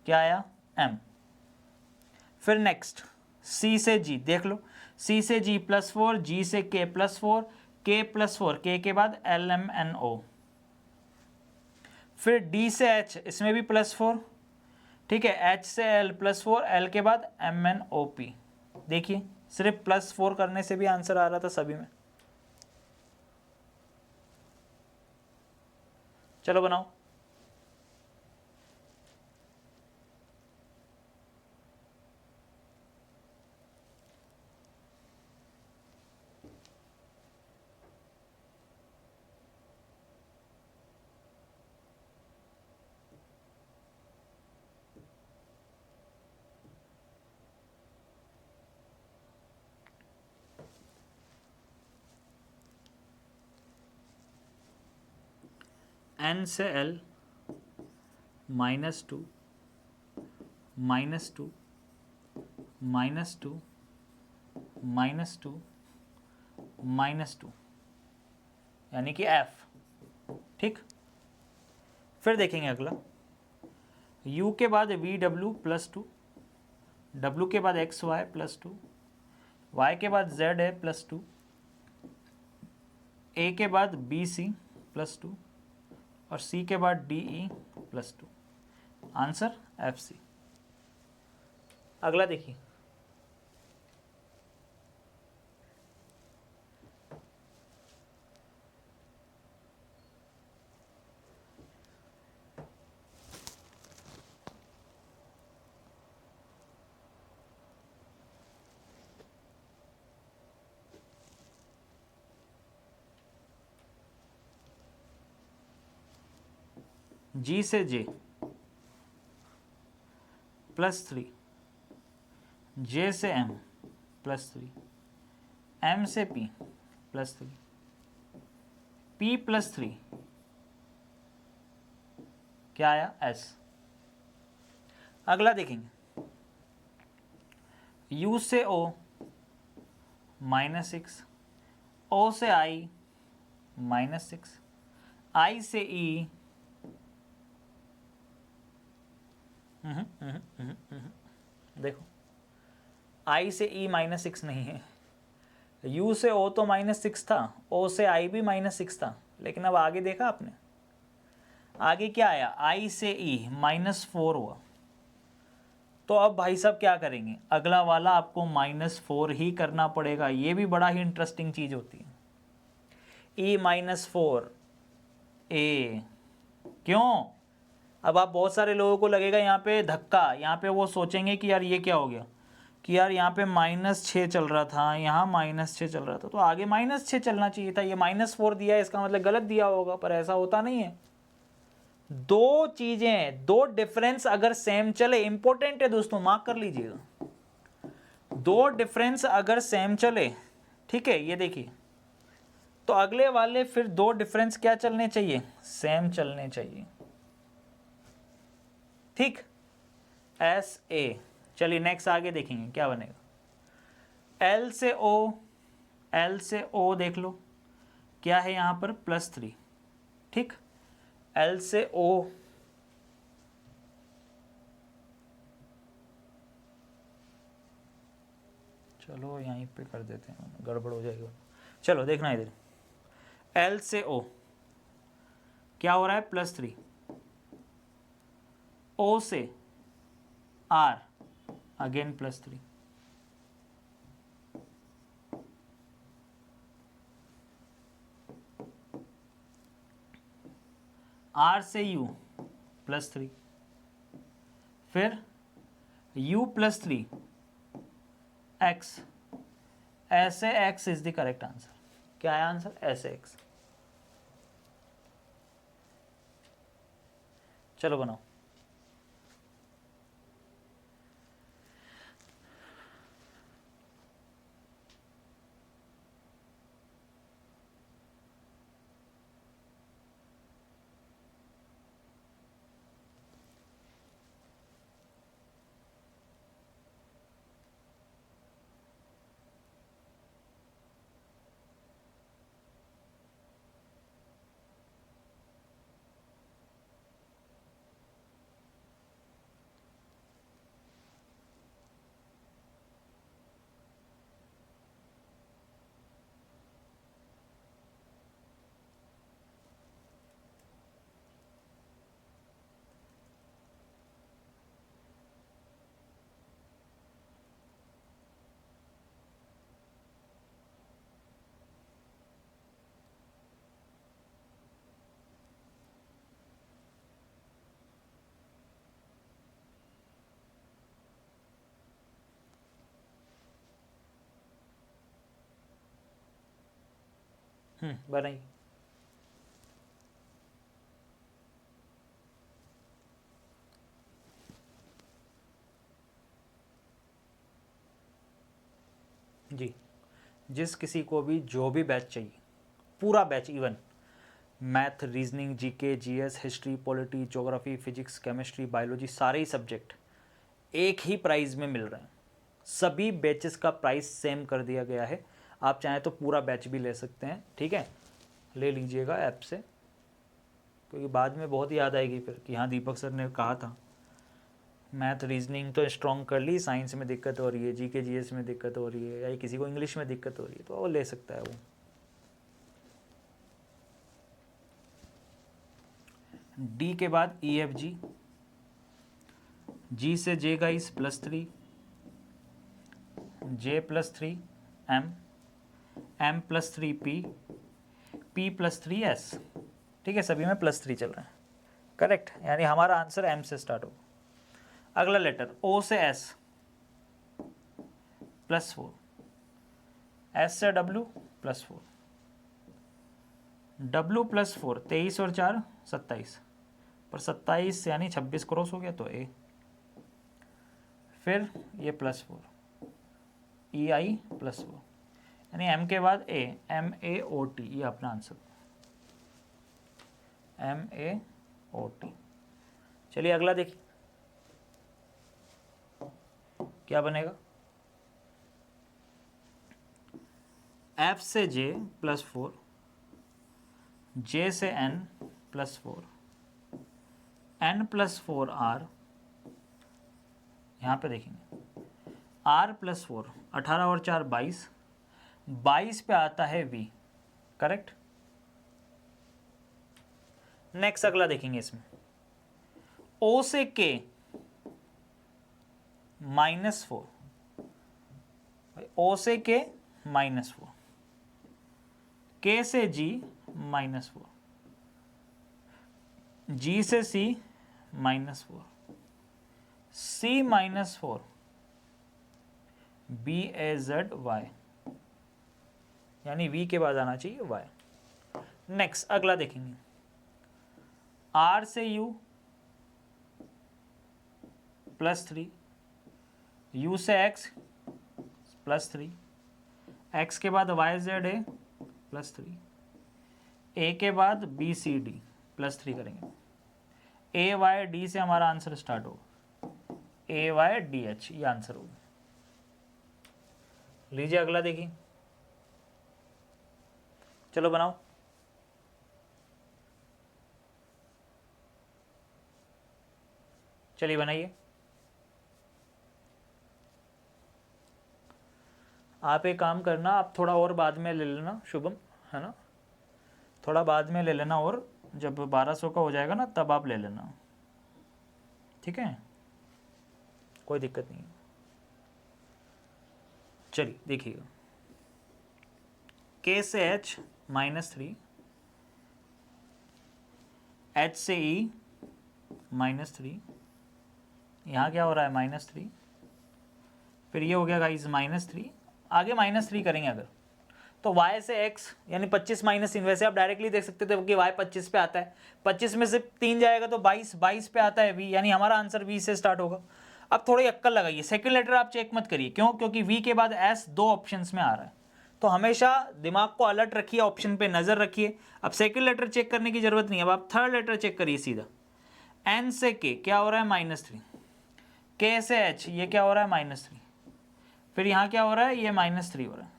क्या आया M, फिर नेक्स्ट सी से जी देख लो, सी से जी +4, जी से के +4, के +4, के के बाद LMNO। फिर डी से एच, इसमें भी +4, ठीक है। एच से एल +4, एल के बाद MnOP। देखिए सिर्फ +4 करने से भी आंसर आ रहा था सभी में। चलो बनाओ। N से L -2 -2 -2 -2 -2 यानी कि F, ठीक। फिर देखेंगे अगला, U के बाद VW +2, W के बाद XY +2, Y के बाद ZA +2, A के बाद BC +2 और C के बाद DE +2। Answer FC। अगला देखिए, G से J +3, J से M +3, M से P +3, P +3 क्या आया? S। अगला देखेंगे, U से O -6, O से I -6, I से E देखो I से E -6 नहीं है, U से O तो -6 था, O से I भी -6 था, लेकिन अब आगे देखा आपने, आगे क्या आया? I से E -4 हुआ। तो अब भाई साहब क्या करेंगे? अगला वाला आपको -4 ही करना पड़ेगा। ये भी बड़ा ही इंटरेस्टिंग चीज़ होती है। E -4 A, क्यों? अब आप बहुत सारे लोगों को लगेगा यहाँ पे धक्का, यहाँ पे वो सोचेंगे कि यार ये क्या हो गया, कि यार यहाँ पे -6 चल रहा था, यहाँ -6 चल रहा था, तो आगे -6 चलना चाहिए था, ये -4 दिया है, इसका मतलब गलत दिया होगा, पर ऐसा होता नहीं है। दो चीजें, दो डिफरेंस अगर सेम चले, इंपॉर्टेंट है दोस्तों, मार्क कर लीजिएगा, दो डिफरेंस अगर सेम चले, ठीक है, ये देखिए, तो अगले वाले फिर दो डिफरेंस क्या चलने चाहिए? सेम चलने चाहिए, ठीक। SA। चलिए नेक्स्ट आगे देखेंगे क्या बनेगा। L से O, L से O देख लो क्या है यहाँ पर? +3, ठीक। L से O चलो यहीं पे कर देते हैं, गड़बड़ हो जाएगा। चलो देखना इधर, L से O क्या हो रहा है? +3, O से R अगेन +3, R से U +3, फिर U +3 X, ऐसे X is the correct answer. क्या है आंसर? ऐसे X। चलो बनाओ। बनाइए। जी, जिस किसी को भी जो भी बैच चाहिए, पूरा batch, even math, reasoning, GK, GS, history, polity, geography, physics, chemistry, biology, सारे ही सब्जेक्ट एक ही प्राइस में मिल रहे हैं। सभी बैचेस का प्राइस सेम कर दिया गया है। आप चाहें तो पूरा बैच भी ले सकते हैं, ठीक है, ले लीजिएगा ऐप से, क्योंकि बाद में बहुत याद आएगी फिर कि हाँ दीपक सर ने कहा था। मैथ रीजनिंग तो स्ट्रॉन्ग कर ली, साइंस में दिक्कत हो रही है, जीके जीएस में दिक्कत हो रही है, या किसी को इंग्लिश में दिक्कत हो रही है, तो वो ले सकता है वो। डी के बाद ई एफ जी, जी से J guys +3, J +3 M, M +3 P, P +3 S, ठीक है, सभी में +3 चल रहा है, करेक्ट, यानी हमारा आंसर एम से स्टार्ट होगा। अगला लेटर ओ से एस +4, एस से डब्ल्यू +4, डब्ल्यू +4, 23 और 4 27, पर 27 यानी 26 क्रॉस हो गया तो ए, फिर ये +4, ई आई +4, यानी एम के बाद ए, एम ए ओ टी, ये अपना answer, M A O T. चलिए अगला देखिए क्या बनेगा। एफ से जे +4, जे से एन +4, एन +4 आर, यहाँ पे देखेंगे आर +4, 18 और 4 22, 22 पे आता है वी, करेक्ट। नेक्स्ट अगला देखेंगे इसमें ओ से के -4, ओ से के -4, के से जी -4, जी से सी -4, सी -4, बी ए जेड वाई, यानी वी के बाद आना चाहिए वाई। नेक्स्ट अगला देखेंगे आर से यू +3, यू से एक्स +3, एक्स के बाद वाई जेड ए +3, ए के बाद बी सी डी +3 करेंगे, ए वाई डी से हमारा आंसर स्टार्ट होगा, ए वाई डी एच, ये आंसर होगा। लीजिए अगला देखिए, चलो बनाओ। चलिए बनाइए। आप एक काम करना, आप थोड़ा और बाद में ले लेना शुभम, है ना, थोड़ा बाद में ले लेना, और जब 1200 का हो जाएगा ना तब आप ले लेना, ठीक है, कोई दिक्कत नहीं है। चलिए देखिएगा, के से एच -3, एच से ई -3, यहाँ क्या हो रहा है -3, फिर ये हो गया गाइस -3, आगे -3 करेंगे अगर तो y से x यानी 25 माइनस इन, वैसे आप डायरेक्टली देख सकते थे कि y 25 पे आता है, 25 में से 3 जाएगा तो 22, 22 पे आता है v, यानी हमारा आंसर v से स्टार्ट होगा। अब थोड़ी अक्कल लगाइए, सेकंड लेटर आप चेक मत करिए, क्यों, क्योंकि v के बाद s दो ऑप्शंस में आ रहा है, तो हमेशा दिमाग को अलर्ट रखिए, ऑप्शन पे नजर रखिए। अब सेकंड लेटर चेक करने की जरूरत नहीं है, अब आप थर्ड लेटर चेक करिए सीधा, n से k क्या हो रहा है -3, k से h ये क्या हो रहा है -3, फिर यहाँ क्या हो रहा है, ये -3 हो रहा है।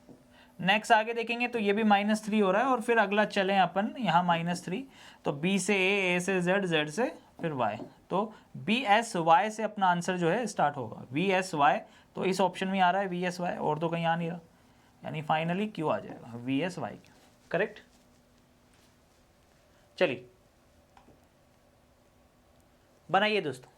नेक्स्ट आगे देखेंगे तो ये भी -3 हो रहा है, और फिर अगला चलें अपन यहाँ -3, तो B से A, A से Z, Z से फिर Y, तो BSY से अपना आंसर जो है स्टार्ट होगा, VSY, तो इस ऑप्शन में आ रहा है VSY, और तो कहीं आ नहीं रहा, यानी फाइनली क्यों आ जाएगा VSY, करेक्ट। चलिए बनाइए दोस्तों,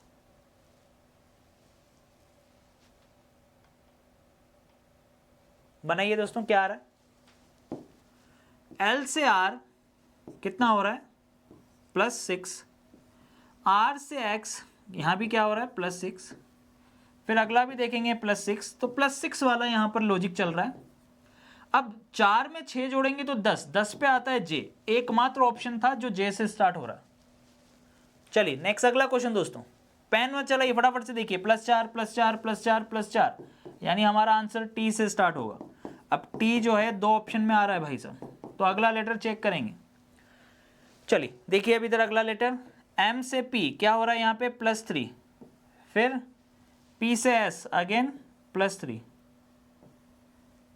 बनाइए दोस्तों, क्या आ रहा है, L से R कितना हो रहा है +6, R से X यहाँ भी क्या हो रहा है +6, फिर अगला भी देखेंगे +6, तो +6 वाला यहाँ पर लॉजिक चल रहा है। अब 4 में 6 जोड़ेंगे तो 10, 10 पे आता है जे, एकमात्र ऑप्शन था जो जे से स्टार्ट हो रहा। चलिए नेक्स्ट अगला क्वेश्चन दोस्तों, पेन में चलाइए फटाफट से देखिए, +4 +4 +4 +4, यानी हमारा आंसर टी से स्टार्ट होगा। अब टी जो है 2 ऑप्शन में आ रहा है भाई साहब, तो अगला लेटर चेक करेंगे। चलिए देखिए अब इधर अगला लेटर, एम से पी क्या हो रहा है यहाँ पे +3, फिर पी से एस अगेन +3,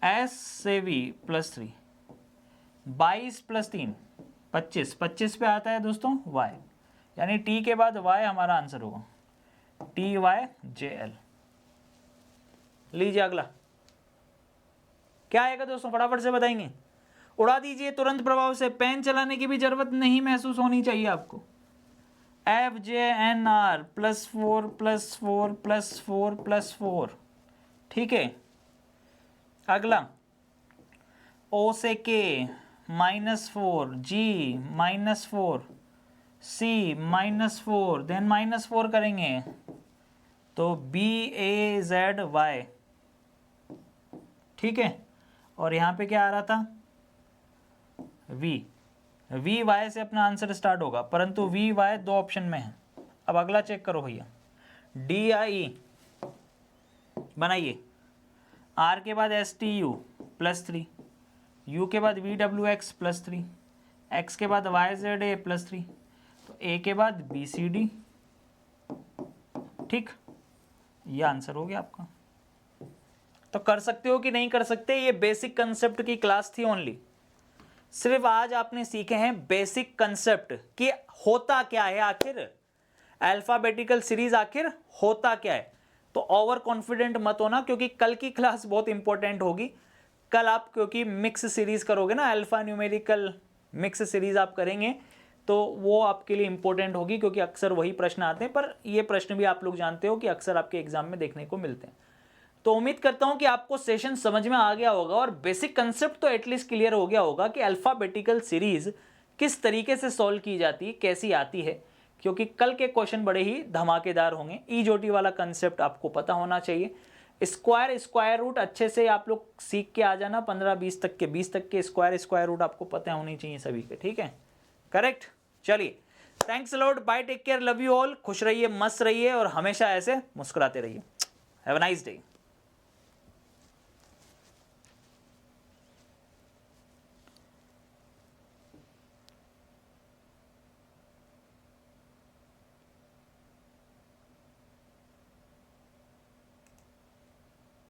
एस से वी +3, 22 + 3 25, 25 पे आता है दोस्तों y, यानी t के बाद y हमारा आंसर होगा, TYJL। लीजिए अगला क्या आएगा दोस्तों, फटाफट से बताएंगे, उड़ा दीजिए तुरंत प्रभाव से, पेन चलाने की भी जरूरत नहीं महसूस होनी चाहिए आपको। FJNR +4 +4 +4 +4, ठीक है। अगला O से K -4, G -4, C -4, देन -4 करेंगे तो BAZY, ठीक है। और यहाँ पे क्या आ रहा था VY से अपना आंसर स्टार्ट होगा, परंतु VY 2 ऑप्शन में है। अब अगला चेक करो भैया, DIE बनाइए, R के बाद STU +3, U के बाद VWX +3, X के बाद YZA +3, तो A के बाद BCD, ठीक, ये आंसर हो गया आपका। तो कर सकते हो कि नहीं कर सकते, ये बेसिक कंसेप्ट की क्लास थी ओनली। सिर्फ आज आपने सीखे हैं बेसिक कंसेप्ट कि होता क्या है आखिर, अल्फाबेटिकल सीरीज आखिर होता क्या है। तो ओवर कॉन्फिडेंट मत होना, क्योंकि कल की क्लास बहुत इंपॉर्टेंट होगी। कल आप क्योंकि मिक्स सीरीज करोगे ना, अल्फा न्यूमेरिकल मिक्स सीरीज आप करेंगे, तो वो आपके लिए इंपॉर्टेंट होगी, क्योंकि अक्सर वही प्रश्न आते हैं। पर ये प्रश्न भी आप लोग जानते हो कि अक्सर आपके एग्जाम में देखने को मिलते हैं। तो उम्मीद करता हूं कि आपको सेशन समझ में आ गया होगा और बेसिक कंसेप्ट तो एटलीस्ट क्लियर हो गया होगा कि अल्फाबेटिकल सीरीज किस तरीके से सॉल्व की जाती है, कैसी आती है, क्योंकि कल के क्वेश्चन बड़े ही धमाकेदार होंगे। ईजोटी वाला कंसेप्ट आपको पता होना चाहिए। स्क्वायर रूट अच्छे से आप लोग सीख के आ जाना, 15-20 तक के, 20 तक के स्क्वायर रूट आपको पता होनी चाहिए सभी के, ठीक है, करेक्ट। चलिए thanks lot, bye, take care, love you all, खुश रहिए, मस्त रहिए और हमेशा ऐसे मुस्कुराते रहिए। Have a nice day.